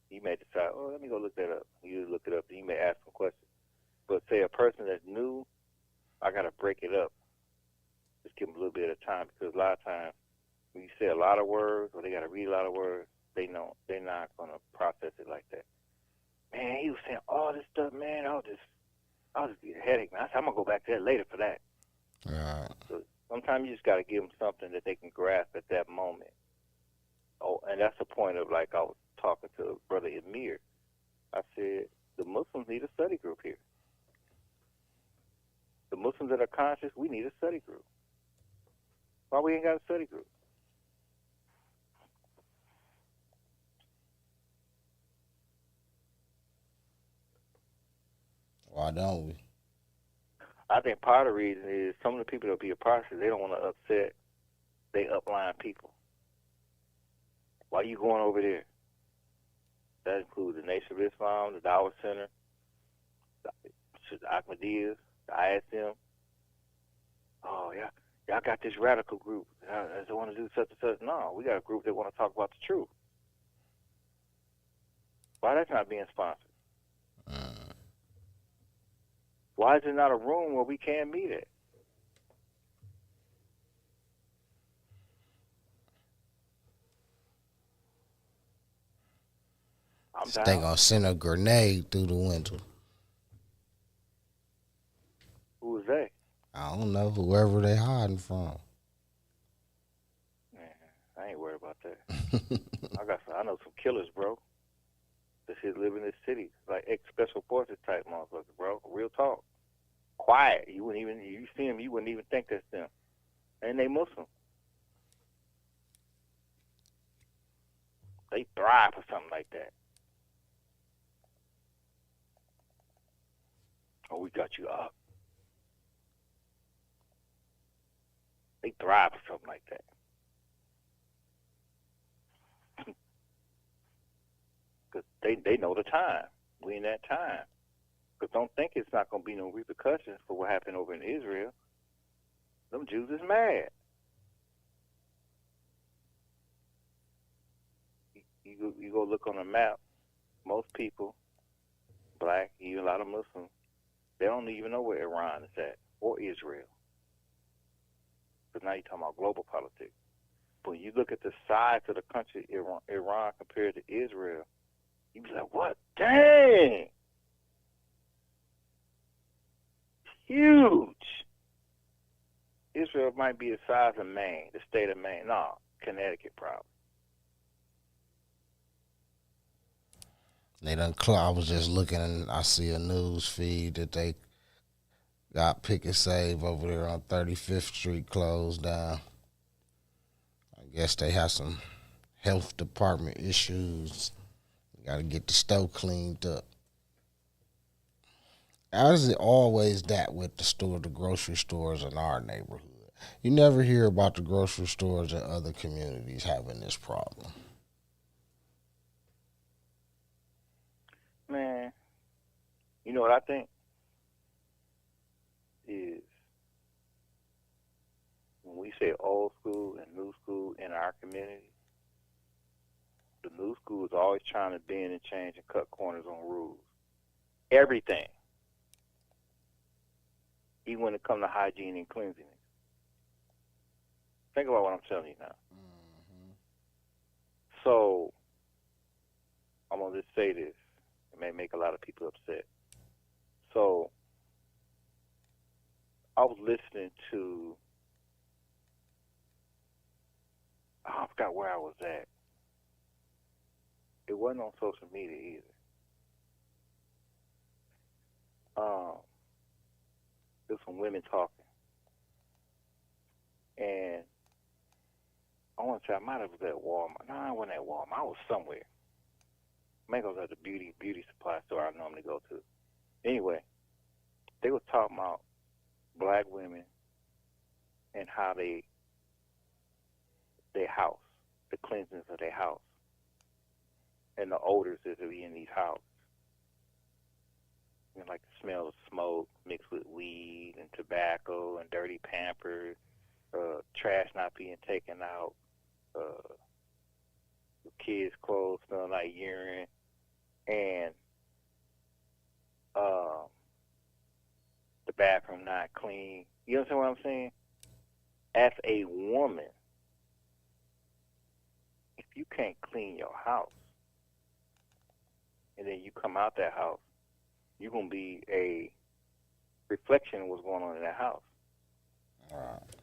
You may decide, oh, let me go look that up. You look it up, and you may ask some questions. But say a person that's new, I got to break it up. Just give them a little bit of time, because a lot of times when you say a lot of words or they got to read a lot of words, they're not going to process it like that. Man, he was saying all this stuff, man. I'll just get a headache, man. I said, I'm going to go back to that later for that. All right. So sometimes you just got to give them something that they can grasp at that moment. Oh, and that's the point of, like, I was talking to Brother Amir. I said, the Muslims need a study group here. The Muslims that are conscious, we need a study group. Why we ain't got a study group? Why don't we? I think part of the reason is some of the people that be a part of it, they don't want to upset they upline people. Why you going over there? That includes the Nation of Islam, the Dawah Center, the Ahmadiyas, the ISM. Oh, yeah. Y'all got this radical group. They want to do such and such. No, we got a group that want to talk about the truth. Why that's not being sponsored? Why is there not a room where we can meet at? They gonna send a grenade through the window. Who is they? I don't know, whoever they hiding from. Man, I ain't worried about that. I know some killers, bro. That shit live in this city, like ex-special forces type motherfuckers, bro. Real talk. Quiet. You see them, you wouldn't even think that's them. And they Muslim. They thrive for something like that. Oh, we got you up. They thrive for something like that. Because they know the time. We in that time. Because don't think it's not going to be no repercussions for what happened over in Israel. Them Jews is mad. You go look on the map, most people, black, even a lot of Muslims, they don't even know where Iran is at, or Israel. Because now you're talking about global politics. But when you look at the size of the country, Iran compared to Israel, you be like, what? Dang! Huge! Israel might be the size of Maine, the state of Maine. No, Connecticut probably. They done I was just looking and I see a news feed that they got Pick and Save over there on 35th Street closed down. I guess they have some health department issues. Got to get the stove cleaned up. As it always that with the grocery stores in our neighborhood. You never hear about the grocery stores in other communities having this problem. Man, you know what I think is when we say old school and new school in our community, the new school is always trying to bend and change and cut corners on rules. Everything. Even when it comes to hygiene and cleanliness. Think about what I'm telling you now. Mm-hmm. So, I'm going to just say this. It may make a lot of people upset. So, I was listening to, I forgot where I was at. It wasn't on social media either. There's some women talking. And I want to say I might have been at Walmart. No, I wasn't at Walmart. I was somewhere. Maybe I was at the beauty supply store I normally go to. Anyway, they were talking about black women and how their house, the cleanliness of their house, and the odors that are in these houses. You know, like the smell of smoke mixed with weed and tobacco and dirty Pampers, trash not being taken out, kids' clothes smelling like urine, and the bathroom not clean. You understand what I'm saying? As a woman, if you can't clean your house, and then you come out that house, you're going to be a reflection of what's going on in that house. All right.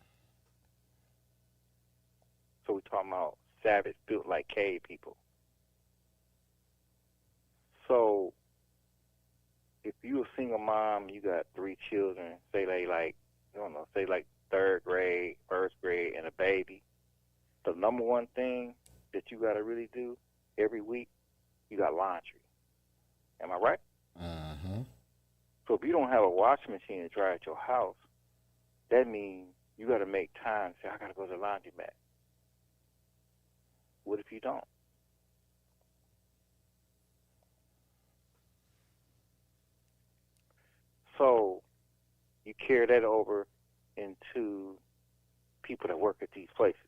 So we're talking about savage, built like cave people. So if you're a single mom, you got 3 children, say like third grade, first grade, and a baby, the number one thing that you got to really do every week, you got laundry. Am I right? Mm-hmm. So if you don't have a washing machine to dry at your house, that means you got to make time. Say, I got to go to the laundromat. What if you don't? So you carry that over into people that work at these places.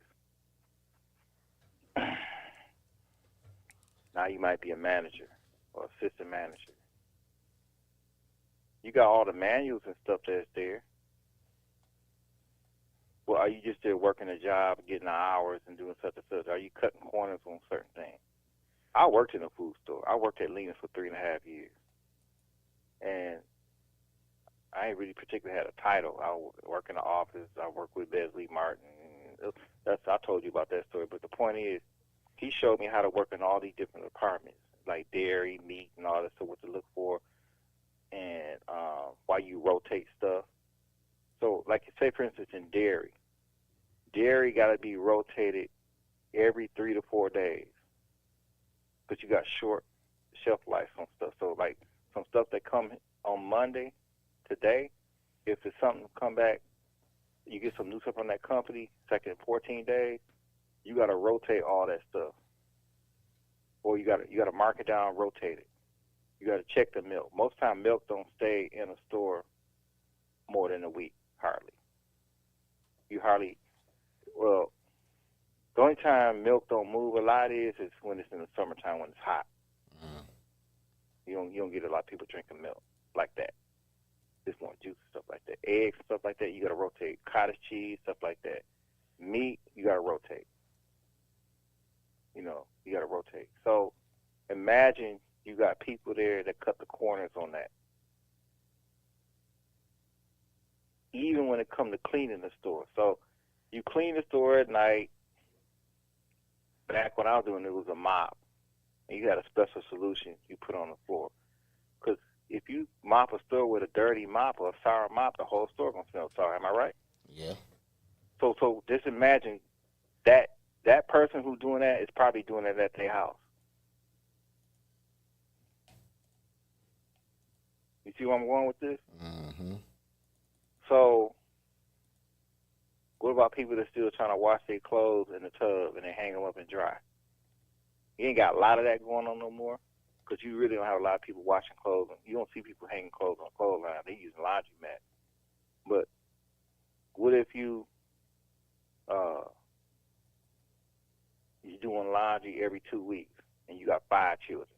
Now you might be a manager or assistant manager. You got all the manuals and stuff that's there. Well, are you just there working a job, getting the hours and doing such and such? Are you cutting corners on certain things? I worked in a food store. I worked at Lena's for 3.5 years. And I ain't really particularly had a title. I work in the office. I work with Besley Martin. I told you about that story. But the point is, he showed me how to work in all these different departments, like dairy, meat, and all that stuff, what to look for, and why you rotate stuff. So, like, say, for instance, in dairy got to be rotated every 3 to 4 days because you got short shelf life on stuff. So, like, some stuff that come on Monday, today, if it's something come back, you get some new stuff from that company, second 14 days, you got to rotate all that stuff. Or you got to mark it down, rotate it. You got to check the milk. Most time milk don't stay in a store more than a week, hardly. Well, the only time milk don't move a lot is when it's in the summertime when it's hot. Mm. You don't get a lot of people drinking milk like that. It's more juice and stuff like that. Eggs and stuff like that, you got to rotate. Cottage cheese, stuff like that. Meat, you got to rotate. You got to rotate. So imagine you got people there that cut the corners on that. Even when it comes to cleaning the store. So you clean the store at night. Back when I was doing it, was a mop. And you had a special solution you put on the floor. Because if you mop a store with a dirty mop or a sour mop, the whole store going to smell sour. Am I right? Yeah. So just imagine that person who's doing that is probably doing it at their house. You see where I'm going with this? Mm-hmm. So what about people that still trying to wash their clothes in the tub and they hang them up and dry? You ain't got a lot of that going on no more because you really don't have a lot of people washing clothes. You don't see people hanging clothes on clothesline. They use laundromat. But what if you're doing laundry every 2 weeks and you got 5 children?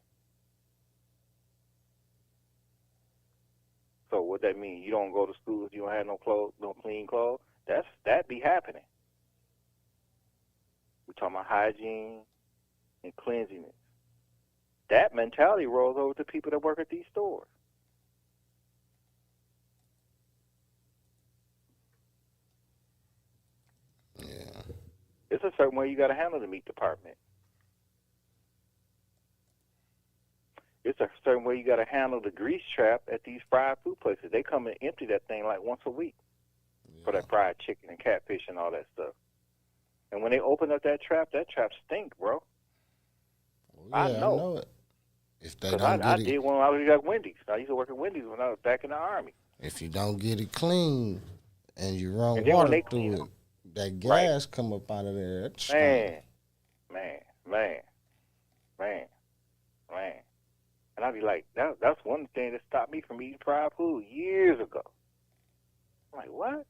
So what that mean? You don't go to school if you don't have no clothes, no clean clothes? That be happening. We're talking about hygiene and cleanliness. That mentality rolls over to people that work at these stores. Yeah. It's a certain way you got to handle the meat department. It's a certain way you got to handle the grease trap at these fried food places. They come and empty that thing like once a week for that fried chicken and catfish and all that stuff. And when they open up that trap stink, bro. Well, yeah, I know it. If they 'Cause don't I get did it, when I was at Wendy's. I used to work at Wendy's when I was back in the Army. if you don't get it clean, And you run And then when water they through clean it, them, that right? gas come up out of there. That's Man, man, man, man, man. And I'd be like, that's one thing that stopped me from eating fried food years ago. I'm like, what?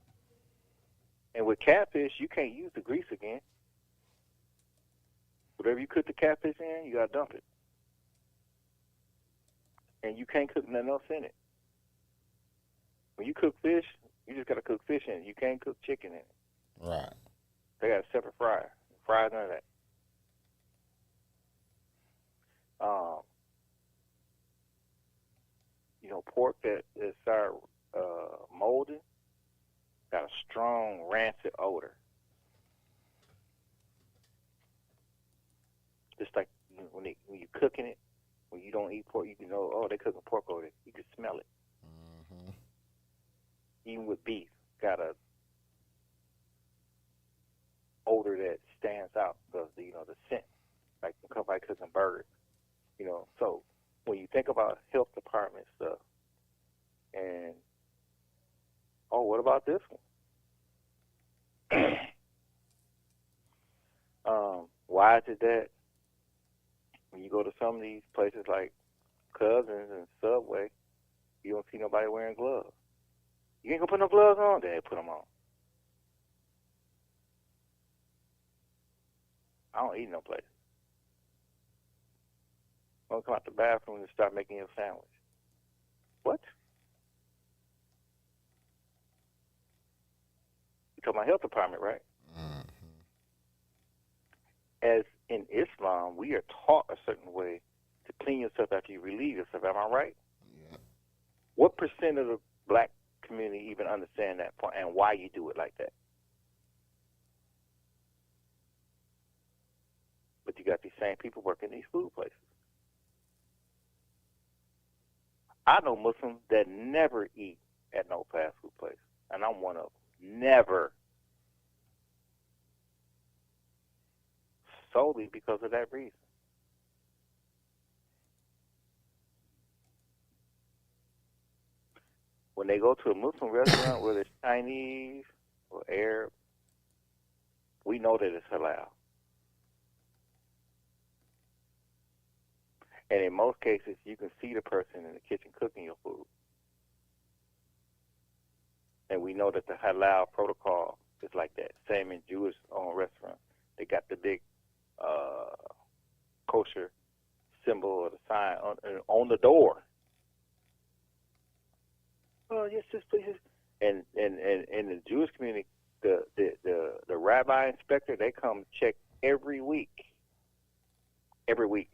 And with catfish, you can't use the grease again. Whatever you cook the catfish in, you got to dump it. And you can't cook nothing else in it. When you cook fish, you just got to cook fish in it. You can't cook chicken in it. right. They got a separate fryer. Fry none of that. You know, pork that is started molding got a strong rancid odor. Just like when you're cooking it, when you don't eat pork, you can know, oh, they're cooking pork over there. You can smell it. Mm-hmm. Even with beef, got a odor that stands out because the scent, like somebody cooking burgers. So when you think about health department stuff, and what about this one? Why is it that when you go to some of these places like Cousins and Subway, you don't see nobody wearing gloves? You ain't gonna put no gloves on? They put them on. I don't eat no place. I'm gonna come out the bathroom and start making you a sandwich. What? You talking about health department, right? Mm-hmm. As in Islam, we are taught a certain way to clean yourself after you relieve yourself. Am I right? Yeah. What percent of the black community even understand that point and why you do it like that? But you got these same people working these food places. I know Muslims that never eat at no fast food place, and I'm one of them. Never. Solely because of that reason. When they go to a Muslim restaurant, whether it's Chinese or Arab, we know that it's halal. And in most cases, you can see the person in the kitchen cooking your food. And we know that the halal protocol is like that. Same in Jewish-owned restaurants. They got the big kosher symbol or the sign on the door. Oh, yes, please. And in the Jewish community, the rabbi inspector, they come check every week. Every week.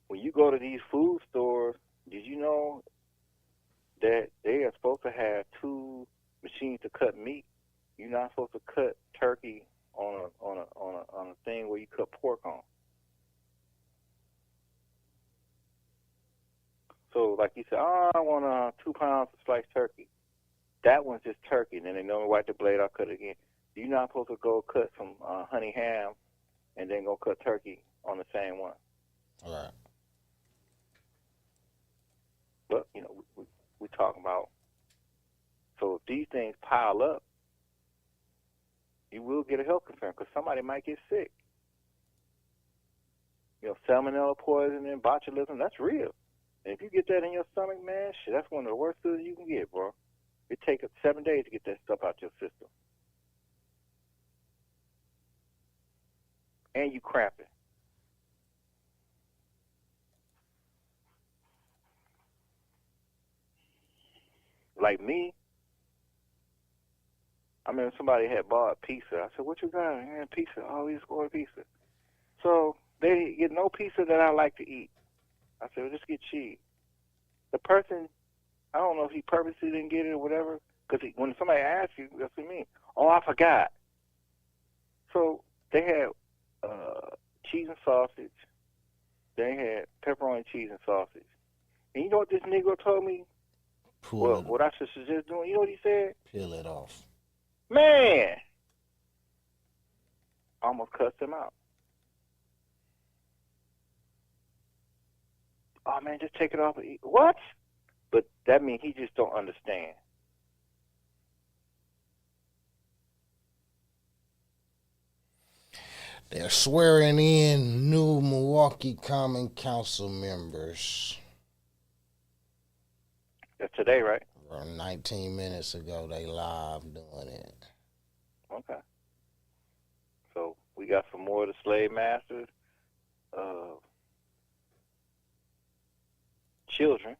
When you go to these food stores, did you know that they are supposed to have 2 machines to cut meat? You're not supposed to cut turkey on a thing where you cut pork on. So, like you said, I want 2 pounds of sliced turkey. That one's just turkey, and then they normally wipe the blade out, cut it again. You're not supposed to go cut some honey ham and then go cut turkey on the same one. All right. But, we talking about, so if these things pile up, you will get a health concern because somebody might get sick. Salmonella poisoning, botulism, that's real. And if you get that in your stomach, man, shit, that's one of the worst foods you can get, bro. It takes 7 days to get that stuff out your system. And you cramping. Like me, I remember somebody had bought pizza. I said, what you got? Yeah, pizza. Oh, we just ordered pizza. So they get no pizza that I like to eat. I said, well, just get cheese. The person, I don't know if he purposely didn't get it or whatever, because when somebody asks you, that's what I mean. Oh, I forgot. So they had cheese and sausage. They had pepperoni, cheese, and sausage. And you know what this Negro told me? What I should suggest doing? You know what he said? Peel it off. Man! I almost cussed him out. Oh, man, just take it off and eat. What? But that means he just don't understand. They're swearing in new Milwaukee Common Council members. That's today, right? Around 19 minutes ago, they live doing it. Okay. So we got some more of the slave masters, children.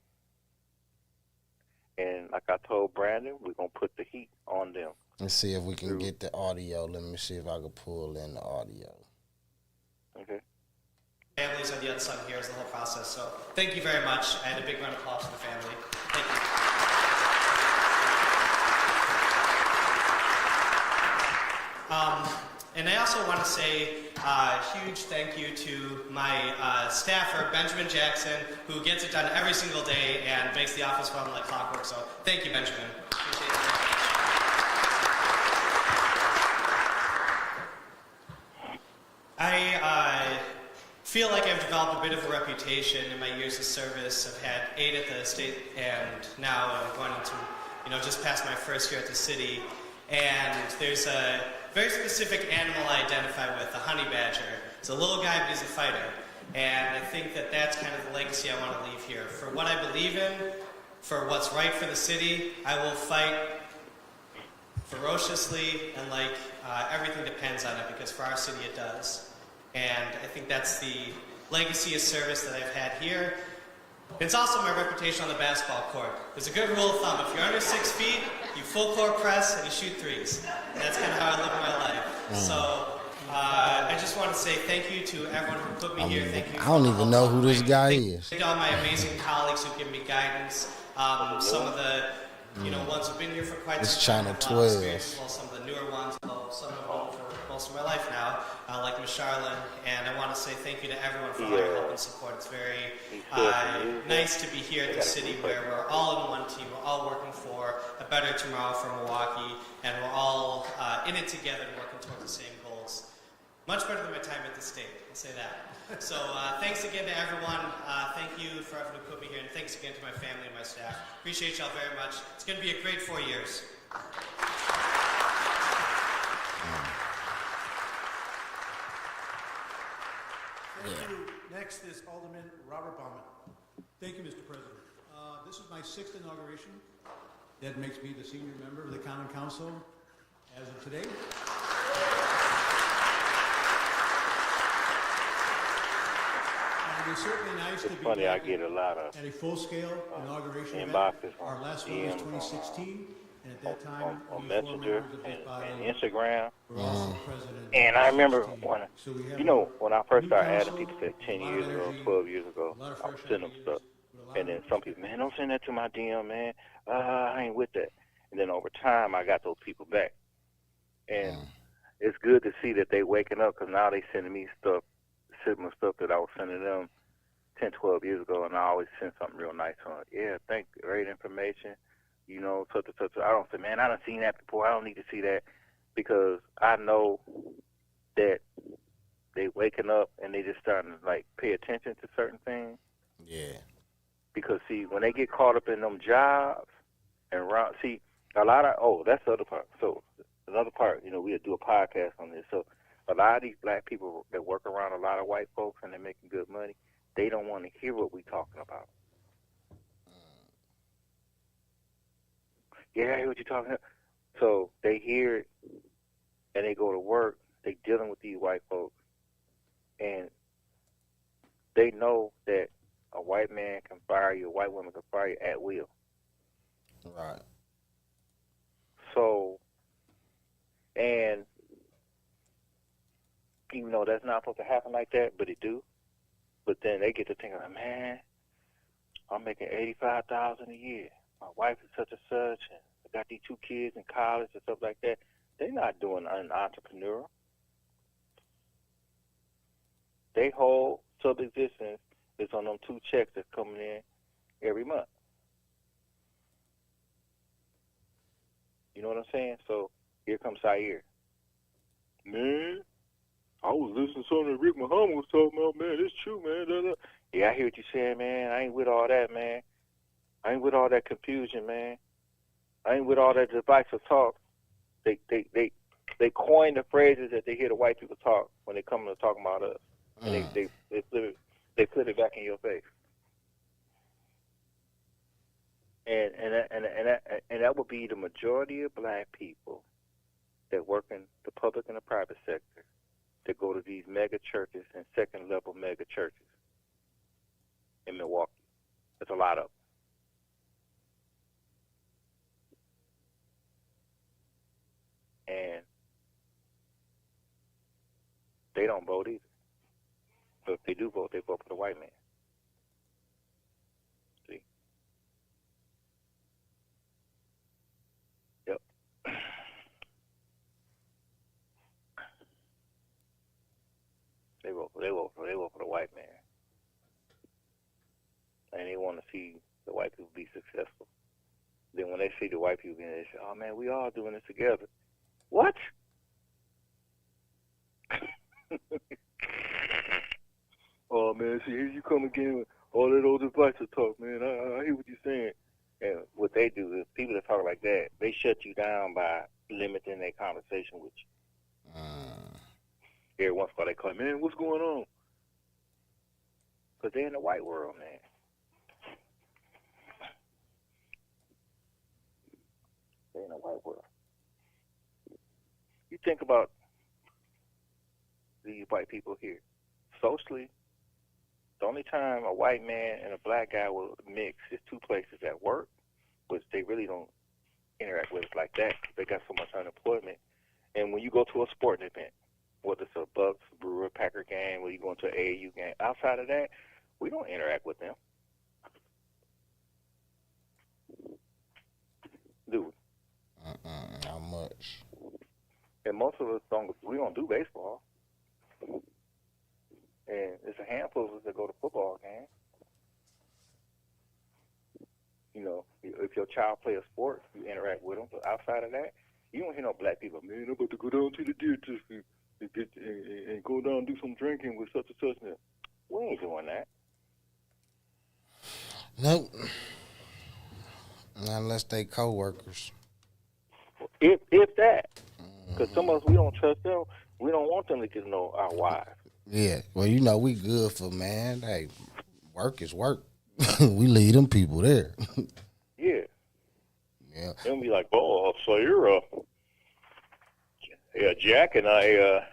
And like I told Brandon, we're going to put the heat on them. Let's see if we can get the audio. Let me see if I can pull in the audio. Okay. Families are the unsung heroes of the whole process, so thank you very much. I had a big round of applause for the family. Thank you. And I also want to say a huge thank you to my staffer, Benjamin Jackson, who gets it done every single day and makes the office run like clockwork. So thank you, Benjamin. Appreciate it very much. I feel like I've developed a bit of a reputation in my years of service. I've had 8 at the state, and now I'm going into, just past my first year at the city. And there's a very specific animal I identify with, the honey badger. It's a little guy, but he's a fighter. And I think that that's kind of the legacy I want to leave here. For what I believe in, for what's right for the city, I will fight ferociously, and everything depends on it, because for our city it does. And I think that's the legacy of service that I've had here. It's also my reputation on the basketball court. There's a good rule of thumb. If you're under 6 feet, you full court press and you shoot threes. And that's kind of how I live my life. So I just want to say thank you to everyone who put me here. Thank you. I don't even know who this guy is. Thank you to all my amazing colleagues who give me guidance. Some of the ones who've been here for quite some time. It's Channel 12. Well, some of the newer ones, some of them for most of my life now, like Ms. Charlene. And I want to say thank you to everyone for all your help and support. It's very nice to be here at the city where we're all in one team. We're all working for a better tomorrow for Milwaukee, and we're all in it together and working towards the same goals. Much better than my time at the state, I'll say that. So thanks again to everyone. Thank you for everyone who put me here, and thanks again to my family and my staff. Appreciate y'all very much. It's going to be a great 4 years. Thank you. Next is Alderman Robert Baumann. Thank you, Mr. President. This is my 6th inauguration. That makes me the senior member of the Common Council as of today. It is certainly nice to be funny, I get a lot of at a full-scale inauguration event. inboxes Our on last one was DMs 2016, and at that time, on we Messenger and Instagram. were also president. And I remember when, So we have when I first new started adding council, people, said 10 a lot years of ago, energy, 12 years ago, a lot of I was fresh sending them ideas, stuff. with a lot And then of some people, man, don't send that to my DM, man. I ain't with that. And then over time, I got those people back. And it's good to see that they waking up, because now they sending me stuff, similar stuff that I was sending them 10, 12 years ago, and I always send something real nice on it. Yeah, thank you. Great information. Such and such. I don't say, man, I done seen that before. I don't need to see that, because I know that they waking up and they just starting to, pay attention to certain things. Yeah. Because, see, when they get caught up in them jobs and a lot of, that's the other part. So another part, we'll do a podcast on this. So a lot of these black people that work around a lot of white folks and they're making good money, they don't want to hear what we talking about. Yeah, I hear what you're talking about. So they hear it and they go to work. They dealing with these white folks, and they know that a white man can fire you, a white woman can fire you at will. Right. So, and even though that's not supposed to happen like that, but it do. But then they get to thinking, man, I'm making $85,000 a year. My wife is such and such, and I got these 2 kids in college and stuff like that. They're not doing an entrepreneur. They whole subsistence is on them 2 checks that's coming in every month. You know what I'm saying? So here comes Zaire. Man, I was listening to something that Rick Muhammad was talking about, man. It's true, man. Yeah, I hear what you're saying, man. I ain't with all that, man. I ain't with all that confusion, man. I ain't with all that divisive talk. They coin the phrases that they hear the white people talk when they come to talk about us, and they put it back in your face. And that would be the majority of black people that work in the public and the private sector that go to these mega churches and second level mega churches in Milwaukee. There's a lot of them. And they don't vote either. But if they do vote, they vote for the white man. See? Yep. They vote for the white man. And they want to see the white people be successful. Then when they see the white people, they say, "Oh man, we all doing this together." What? Oh man, see, here you come again with all that old advice to talk, man. I hear what you're saying. And what they do is people that talk like that, they shut you down by limiting their conversation with you. Every once in a while they call, "Man, what's going on?" Because they're in the white world, man. They're in the white world. You think about these white people here. Socially, the only time a white man and a black guy will mix is two places: at work, which they really don't interact with like that because they got so much unemployment, and when you go to a sporting event, whether it's a Bucks, Brewer, Packer game, where you go to an AAU game, outside of that, we don't interact with them. Do we? Not much. And most of us we don't do baseball. And it's a handful of us that go to football games. You know, if your child plays a sport, you interact with them. But outside of that, you don't hear no black people, "Man, I'm about to go down to the deer district and go down and do some drinking with such and such." Now, we ain't doing that. Nope. Not unless they co-workers. If that. Because some of us, we don't trust them. We don't want them to get to know our wives. Yeah. Well, you know, we good for, man. Hey, work is work. We leave them people there. Yeah. Yeah. They'll be like, "Oh, so you're Jack and I."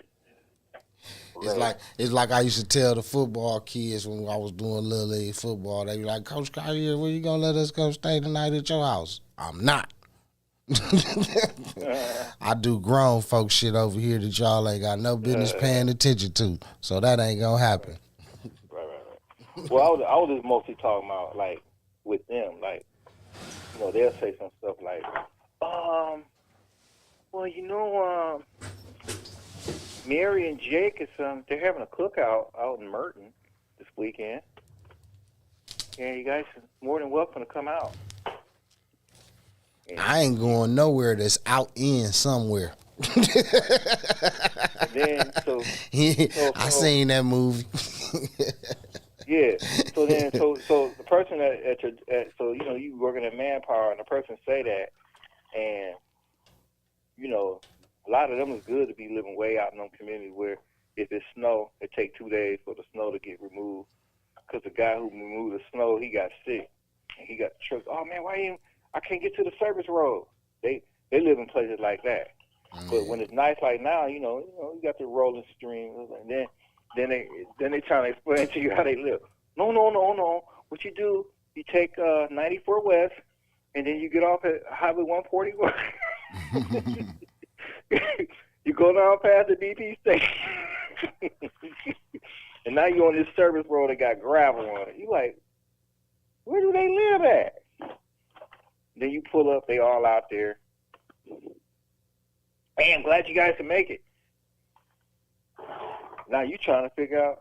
It's like I used to tell the football kids when I was doing Little League football. They be like, "Coach Collier, where you gonna let us go stay tonight at your house?" I'm not. I do grown folk shit over here that y'all ain't got no business paying attention to. So that ain't gonna happen. Right. Well, I was just mostly talking about, like, with them, like, you know, they'll say some stuff like, well, you know, Mary and Jake they're having a cookout out in Merton this weekend. Yeah, you guys are more than welcome to come out. And I ain't going nowhere that's out in somewhere. then, so I seen that movie. Yeah. So the person so you know, you working at Manpower, and the person say that, and you know, a lot of them is good to be living way out in them communities where if it snow, it take 2 days for the snow to get removed. Because the guy who removed the snow, he got sick, and he got tripped. "Oh man, I can't get to the service road." They live in places like that. But when it's nice like now, you know, you got the rolling streams, and then they trying to explain to you how they live. No. What you do, you take 94 West, and then you get off at Highway 141. You go down past the BP station, and now you're on this service road that got gravel on it. You like, where do they live at? Then you pull up, they all out there. "Hey, I'm glad you guys can make it." Now you trying to figure out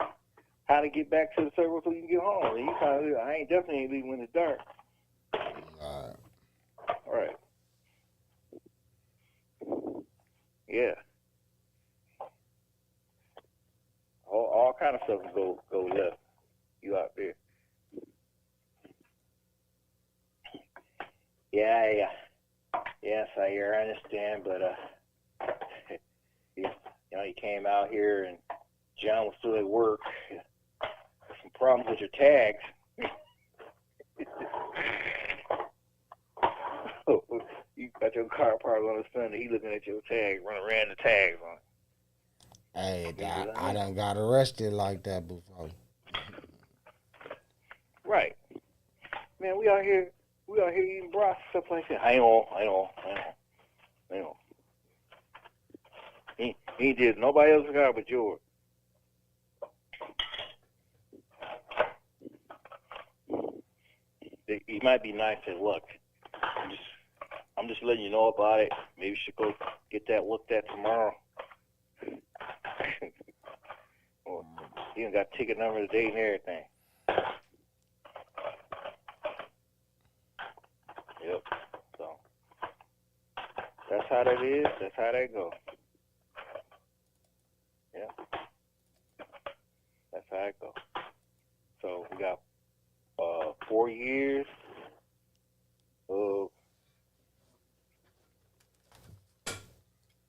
how to get back to the service so you can get home. And you kind of, I ain't definitely leaving when it's dark. All right. Yeah. All kind of stuff go left. You out there. Yeah, yes, I understand, but you came out here and John was still at work. Some problems with your tags. You got your car parked on the Sunday. He looking at your tags, ran the tags on. Hey, I done got arrested like that before. Right, man. We out here eating broth and stuff like that. I know. He did nobody else's car but yours. He might be nice at luck. I'm just letting you know about it. Maybe you should go get that looked at tomorrow. Well, he even got ticket number today and everything. Yep. So that's how that is. That's how that goes. Yeah. That's how it goes. So we got 4 years of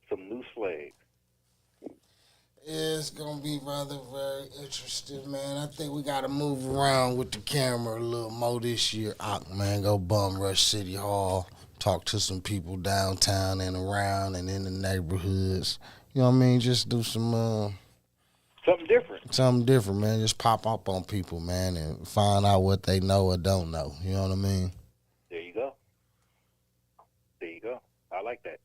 some new slaves. It's gonna be rather very interesting, man. I think we gotta move around with the camera a little more this year. Man, go bum rush City Hall, talk to some people downtown and around and in the neighborhoods. You know what I mean? Just do some something different. Something different, man. Just pop up on people, man, and find out what they know or don't know. You know what I mean? There you go. I like that.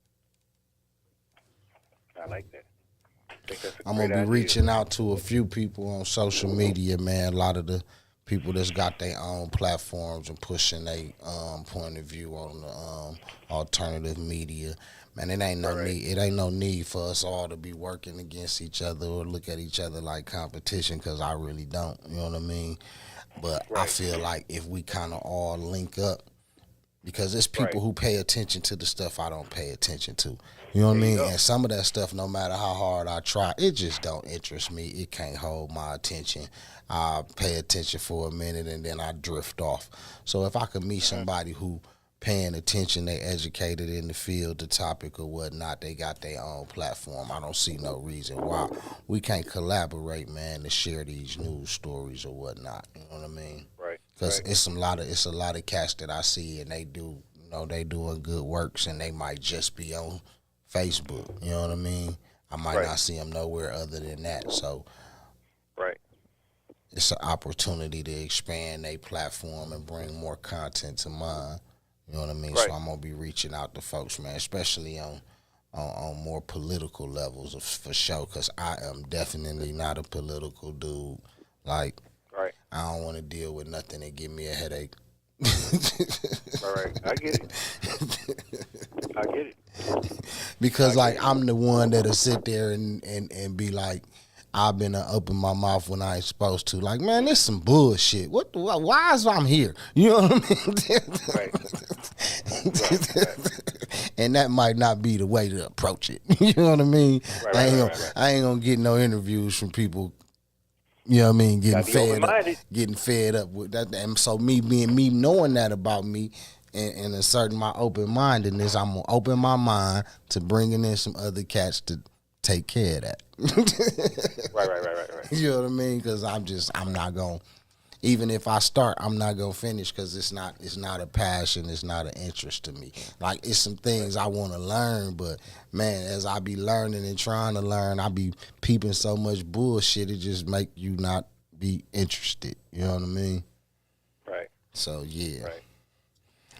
I'm going to be reaching out to a few people on social media, man. A lot of the people that's got their own platforms and pushing their point of view on the alternative media. Man, it ain't no need for us all to be working against each other or look at each other like competition, because I really don't. You know what I mean? But I feel like if we kind of all link up, because there's people who pay attention to the stuff I don't pay attention to. You know what I mean? And some of that stuff, no matter how hard I try, it just don't interest me. It can't hold my attention. I pay attention for a minute and then I drift off. So if I could meet somebody who paying attention, they educated in the field, the topic or whatnot, they got their own platform, I don't see no reason why we can't collaborate, man, to share these news stories or whatnot. You know what I mean? Right. Because it's a lot of cats that I see and they do, you know, they doing good works and they might just be on Facebook. You know what I mean? I might not see them nowhere other than that. So it's an opportunity to expand their platform and bring more content to mine. You know what I mean? So I'm gonna be reaching out to folks, man, especially on more political levels for sure, because I am definitely not a political dude. Like, I don't want to deal with nothing that give me a headache. I get it. Because I'm the one that'll sit there and be like, I've been open my mouth when I ain't supposed to. Like, man, this some bullshit. Why is I'm here? You know what I mean? And that might not be the way to approach it. You know what I mean? I ain't gonna get no interviews from people. You know what I mean? Getting fed up with that. And so me knowing that about me and asserting my open-mindedness, I'm going to open my mind to bringing in some other cats to take care of that. Right. You know what I mean? Because I'm not going to, even if I start, I'm not going to finish, because it's not a passion, it's not an interest to me. Like, it's some things I want to learn, but, man, as I be learning and trying to learn, I be peeping so much bullshit, it just make you not be interested. You know what I mean? Right. So, yeah. Right.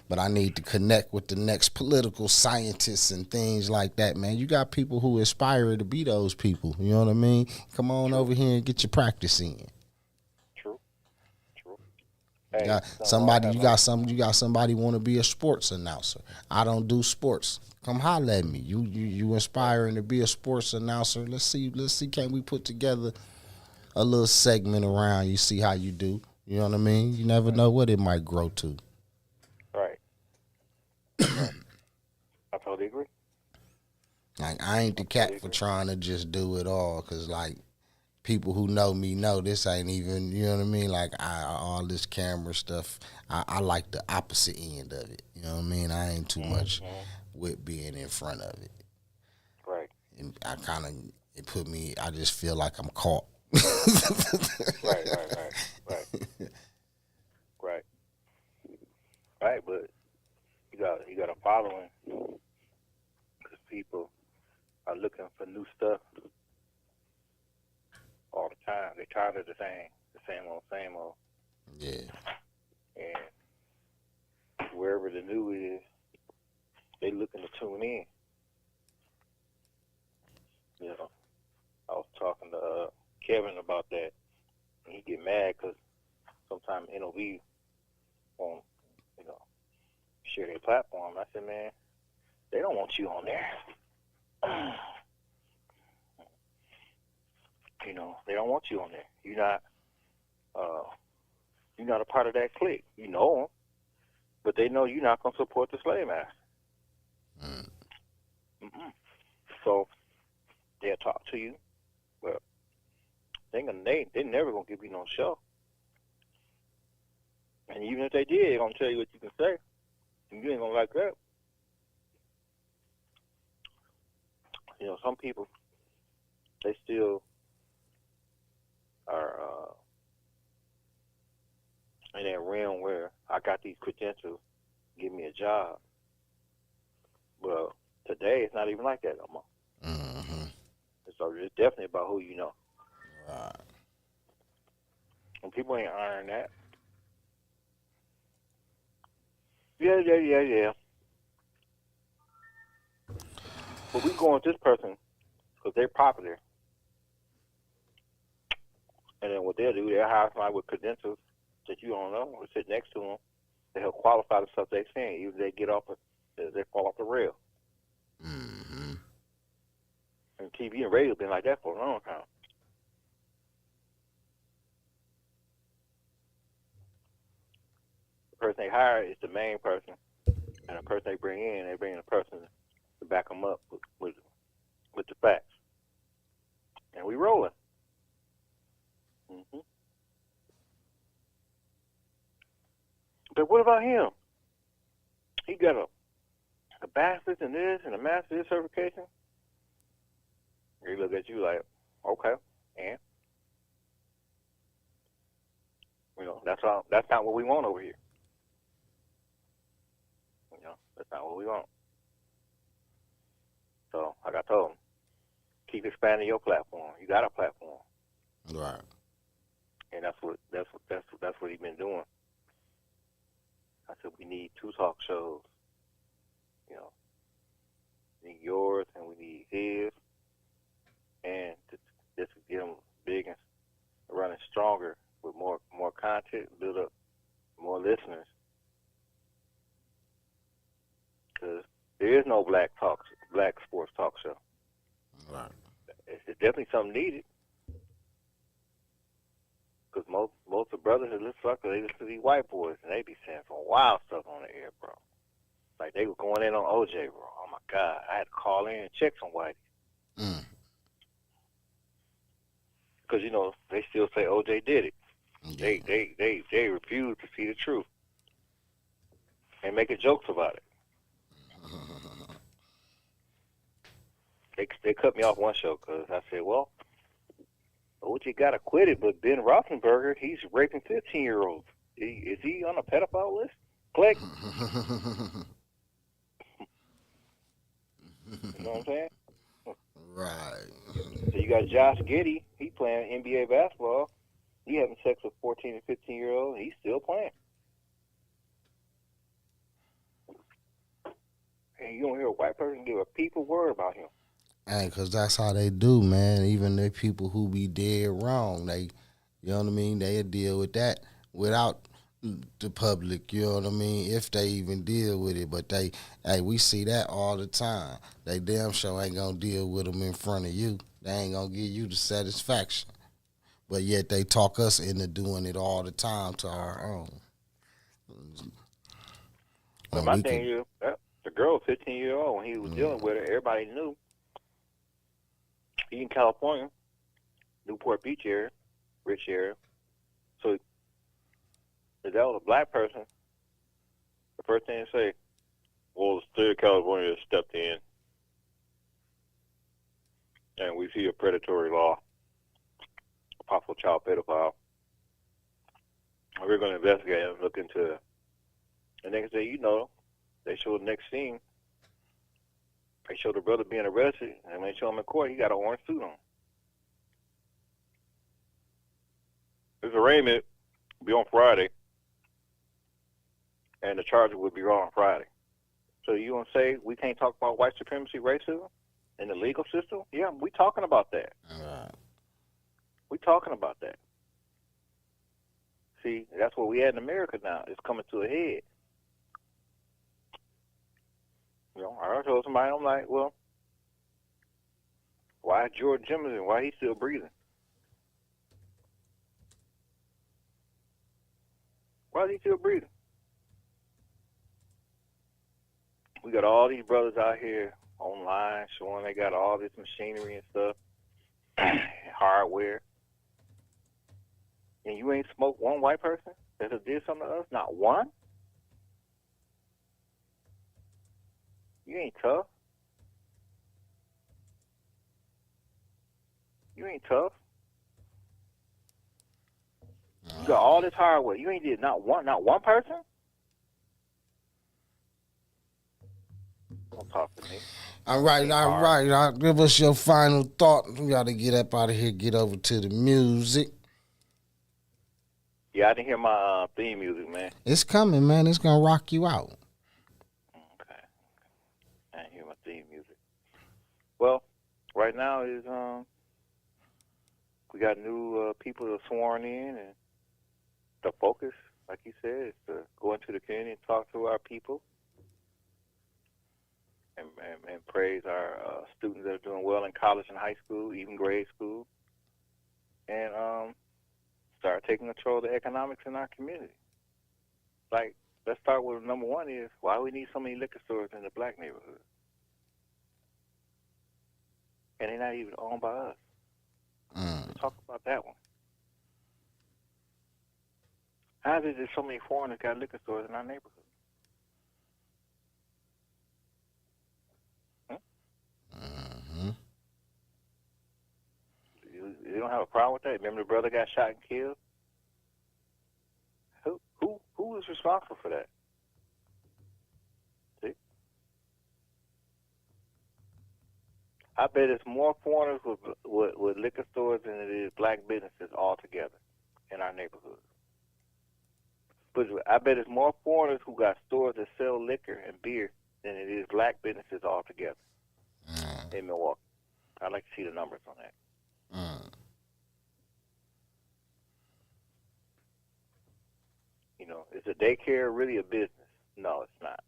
But I need to connect with the next political scientists and things like that, man. You got people who aspire to be those people. You know what I mean? Come on over here and get your practice in. Hey, you got somebody want to be a sports announcer. I don't do sports. Come holler at me. You inspiring to be a sports announcer. Let's see. Can we put together a little segment around you? See how you do. You know what I mean? You never know what it might grow to. Right. I totally agree. Like, I ain't the cat for trying to just do it all, because, like, people who know me know this ain't even, you know what I mean? Like, all this camera stuff, I like the opposite end of it. You know what I mean? I ain't too much with being in front of it. Right. And I kind of, it put me, I just feel like I'm caught. Right. Right, but you got a following because people are looking for new stuff all the time. They're tired of the same old. Yeah. And wherever the new is, they looking to tune in. You know, I was talking to Kevin about that, and he get mad because sometimes NOV won't, you know, share their platform. I said, man, they don't want you on there. You know, they don't want you on there. You're not a part of that clique. You know them, but they know you're not gonna support the slave master. So they'll talk to you, but they never gonna give you no show. And even if they did, they're gonna tell you what you can say, and you ain't gonna like that. You know, some people, they still are in that realm where I got these credentials, give me a job. Well, today it's not even like that no more. So it's definitely about who you know. Right. And people ain't honoring that. Yeah. But we going with this person because they're popular. And then what they'll do, they'll hire somebody with credentials that you don't know or sit next to them to help qualify the stuff they're saying. Even if they fall off the rail. And TV and radio been like that for a long time. The person they hire is the main person, and the person they bring in a person to back them up with the facts. And we rolling. But what about him? He got a bachelor's in this and a master's in this certification. He look at you like, okay, and you know that's not what we want over here. You know, that's not what we want. So, like I told him, keep expanding your platform. You got a platform, Right. and that's what he's been doing. I said we need 2 talk shows. You know, we need yours and we need his, and just to get them big and running stronger with more content, build up more listeners. Because there is no black sports talk show. Right. It's definitely something needed. Because most of the brothers that listen to these white boys, and they be saying some wild stuff on the air, bro. Like they were going in on OJ, bro. Oh my God, I had to call in and check some white. Because you know they still say OJ did it. Yeah. They refuse to see the truth and making jokes about it. They cut me off one show because I said, well, OJ got acquitted, but Ben Roethlisberger, he's raping 15-year-olds. Is he on a pedophile list? Click. You know what I'm saying? Right. So you got Josh Giddey. He playing NBA basketball. He having sex with 14 and 15-year-olds. He's still playing. And you don't hear a white person give a peep word about him. Hey, because that's how they do, man. Even the people who be dead wrong, they, you know what I mean, they'll deal with that without the public, you know what I mean, if they even deal with it. But we see that all the time. They damn sure ain't going to deal with them in front of you. They ain't going to give you the satisfaction. But yet they talk us into doing it all the time to our own. But my thing is, the girl, 15-year-old, when he was dealing with her, everybody knew. He in California. Newport Beach area, rich area. So if that was a black person, the first thing they say, well, the state of California has stepped in, and we see a predatory law, a possible child pedophile. We're going to investigate and look into it. And next day, they show the next scene. They show the brother being arrested, and when they show him in court, he got an orange suit on. His arraignment will be on Friday, and the charges will be on Friday. So you want to say we can't talk about white supremacy, racism in the legal system? Yeah, we talking about that. We talking about that. See, that's what we had in America now. It's coming to a head. I told somebody, I'm like, well, why George Jefferson? Why he still breathing? Why is he still breathing? We got all these brothers out here online showing they got all this machinery and stuff, hardware. And you ain't smoked one white person that has did something to us? Not one? You ain't tough. You ain't tough. You got all this hardware. You ain't did not one person? Don't talk to me. All right. Give us your final thought. We got to get up out of here, get over to the music. Yeah, I didn't hear my theme music, man. It's coming, man. It's going to rock you out. Okay. I didn't hear my theme music. Well, right now is we got new people that are sworn in, and the focus, like you said, is to go into the community and talk to our people and praise our students that are doing well in college and high school, even grade school, and start taking control of the economics in our community. Like, let's start with number one is why we need so many liquor stores in the black neighborhood. And they're not even owned by us. Let's talk about that one. How is it that so many foreigners got liquor stores in our neighborhood? You don't have a problem with that? Remember the brother got shot and killed? Who is responsible for that? See? I bet it's more foreigners with liquor stores than it is black businesses altogether in our neighborhoods. But I bet it's more foreigners who got stores that sell liquor and beer than it is black businesses altogether in Milwaukee. I'd like to see the numbers on that. Is a daycare really a business? No, it's not.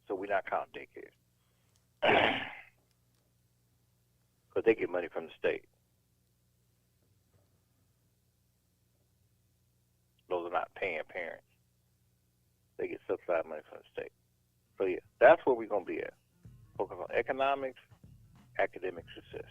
So we're not counting daycares. Because they get money from the state. Those are not paying parents. They get subsidized money from the state. So, yeah, that's where we're going to be at. Focus on economics, academic success.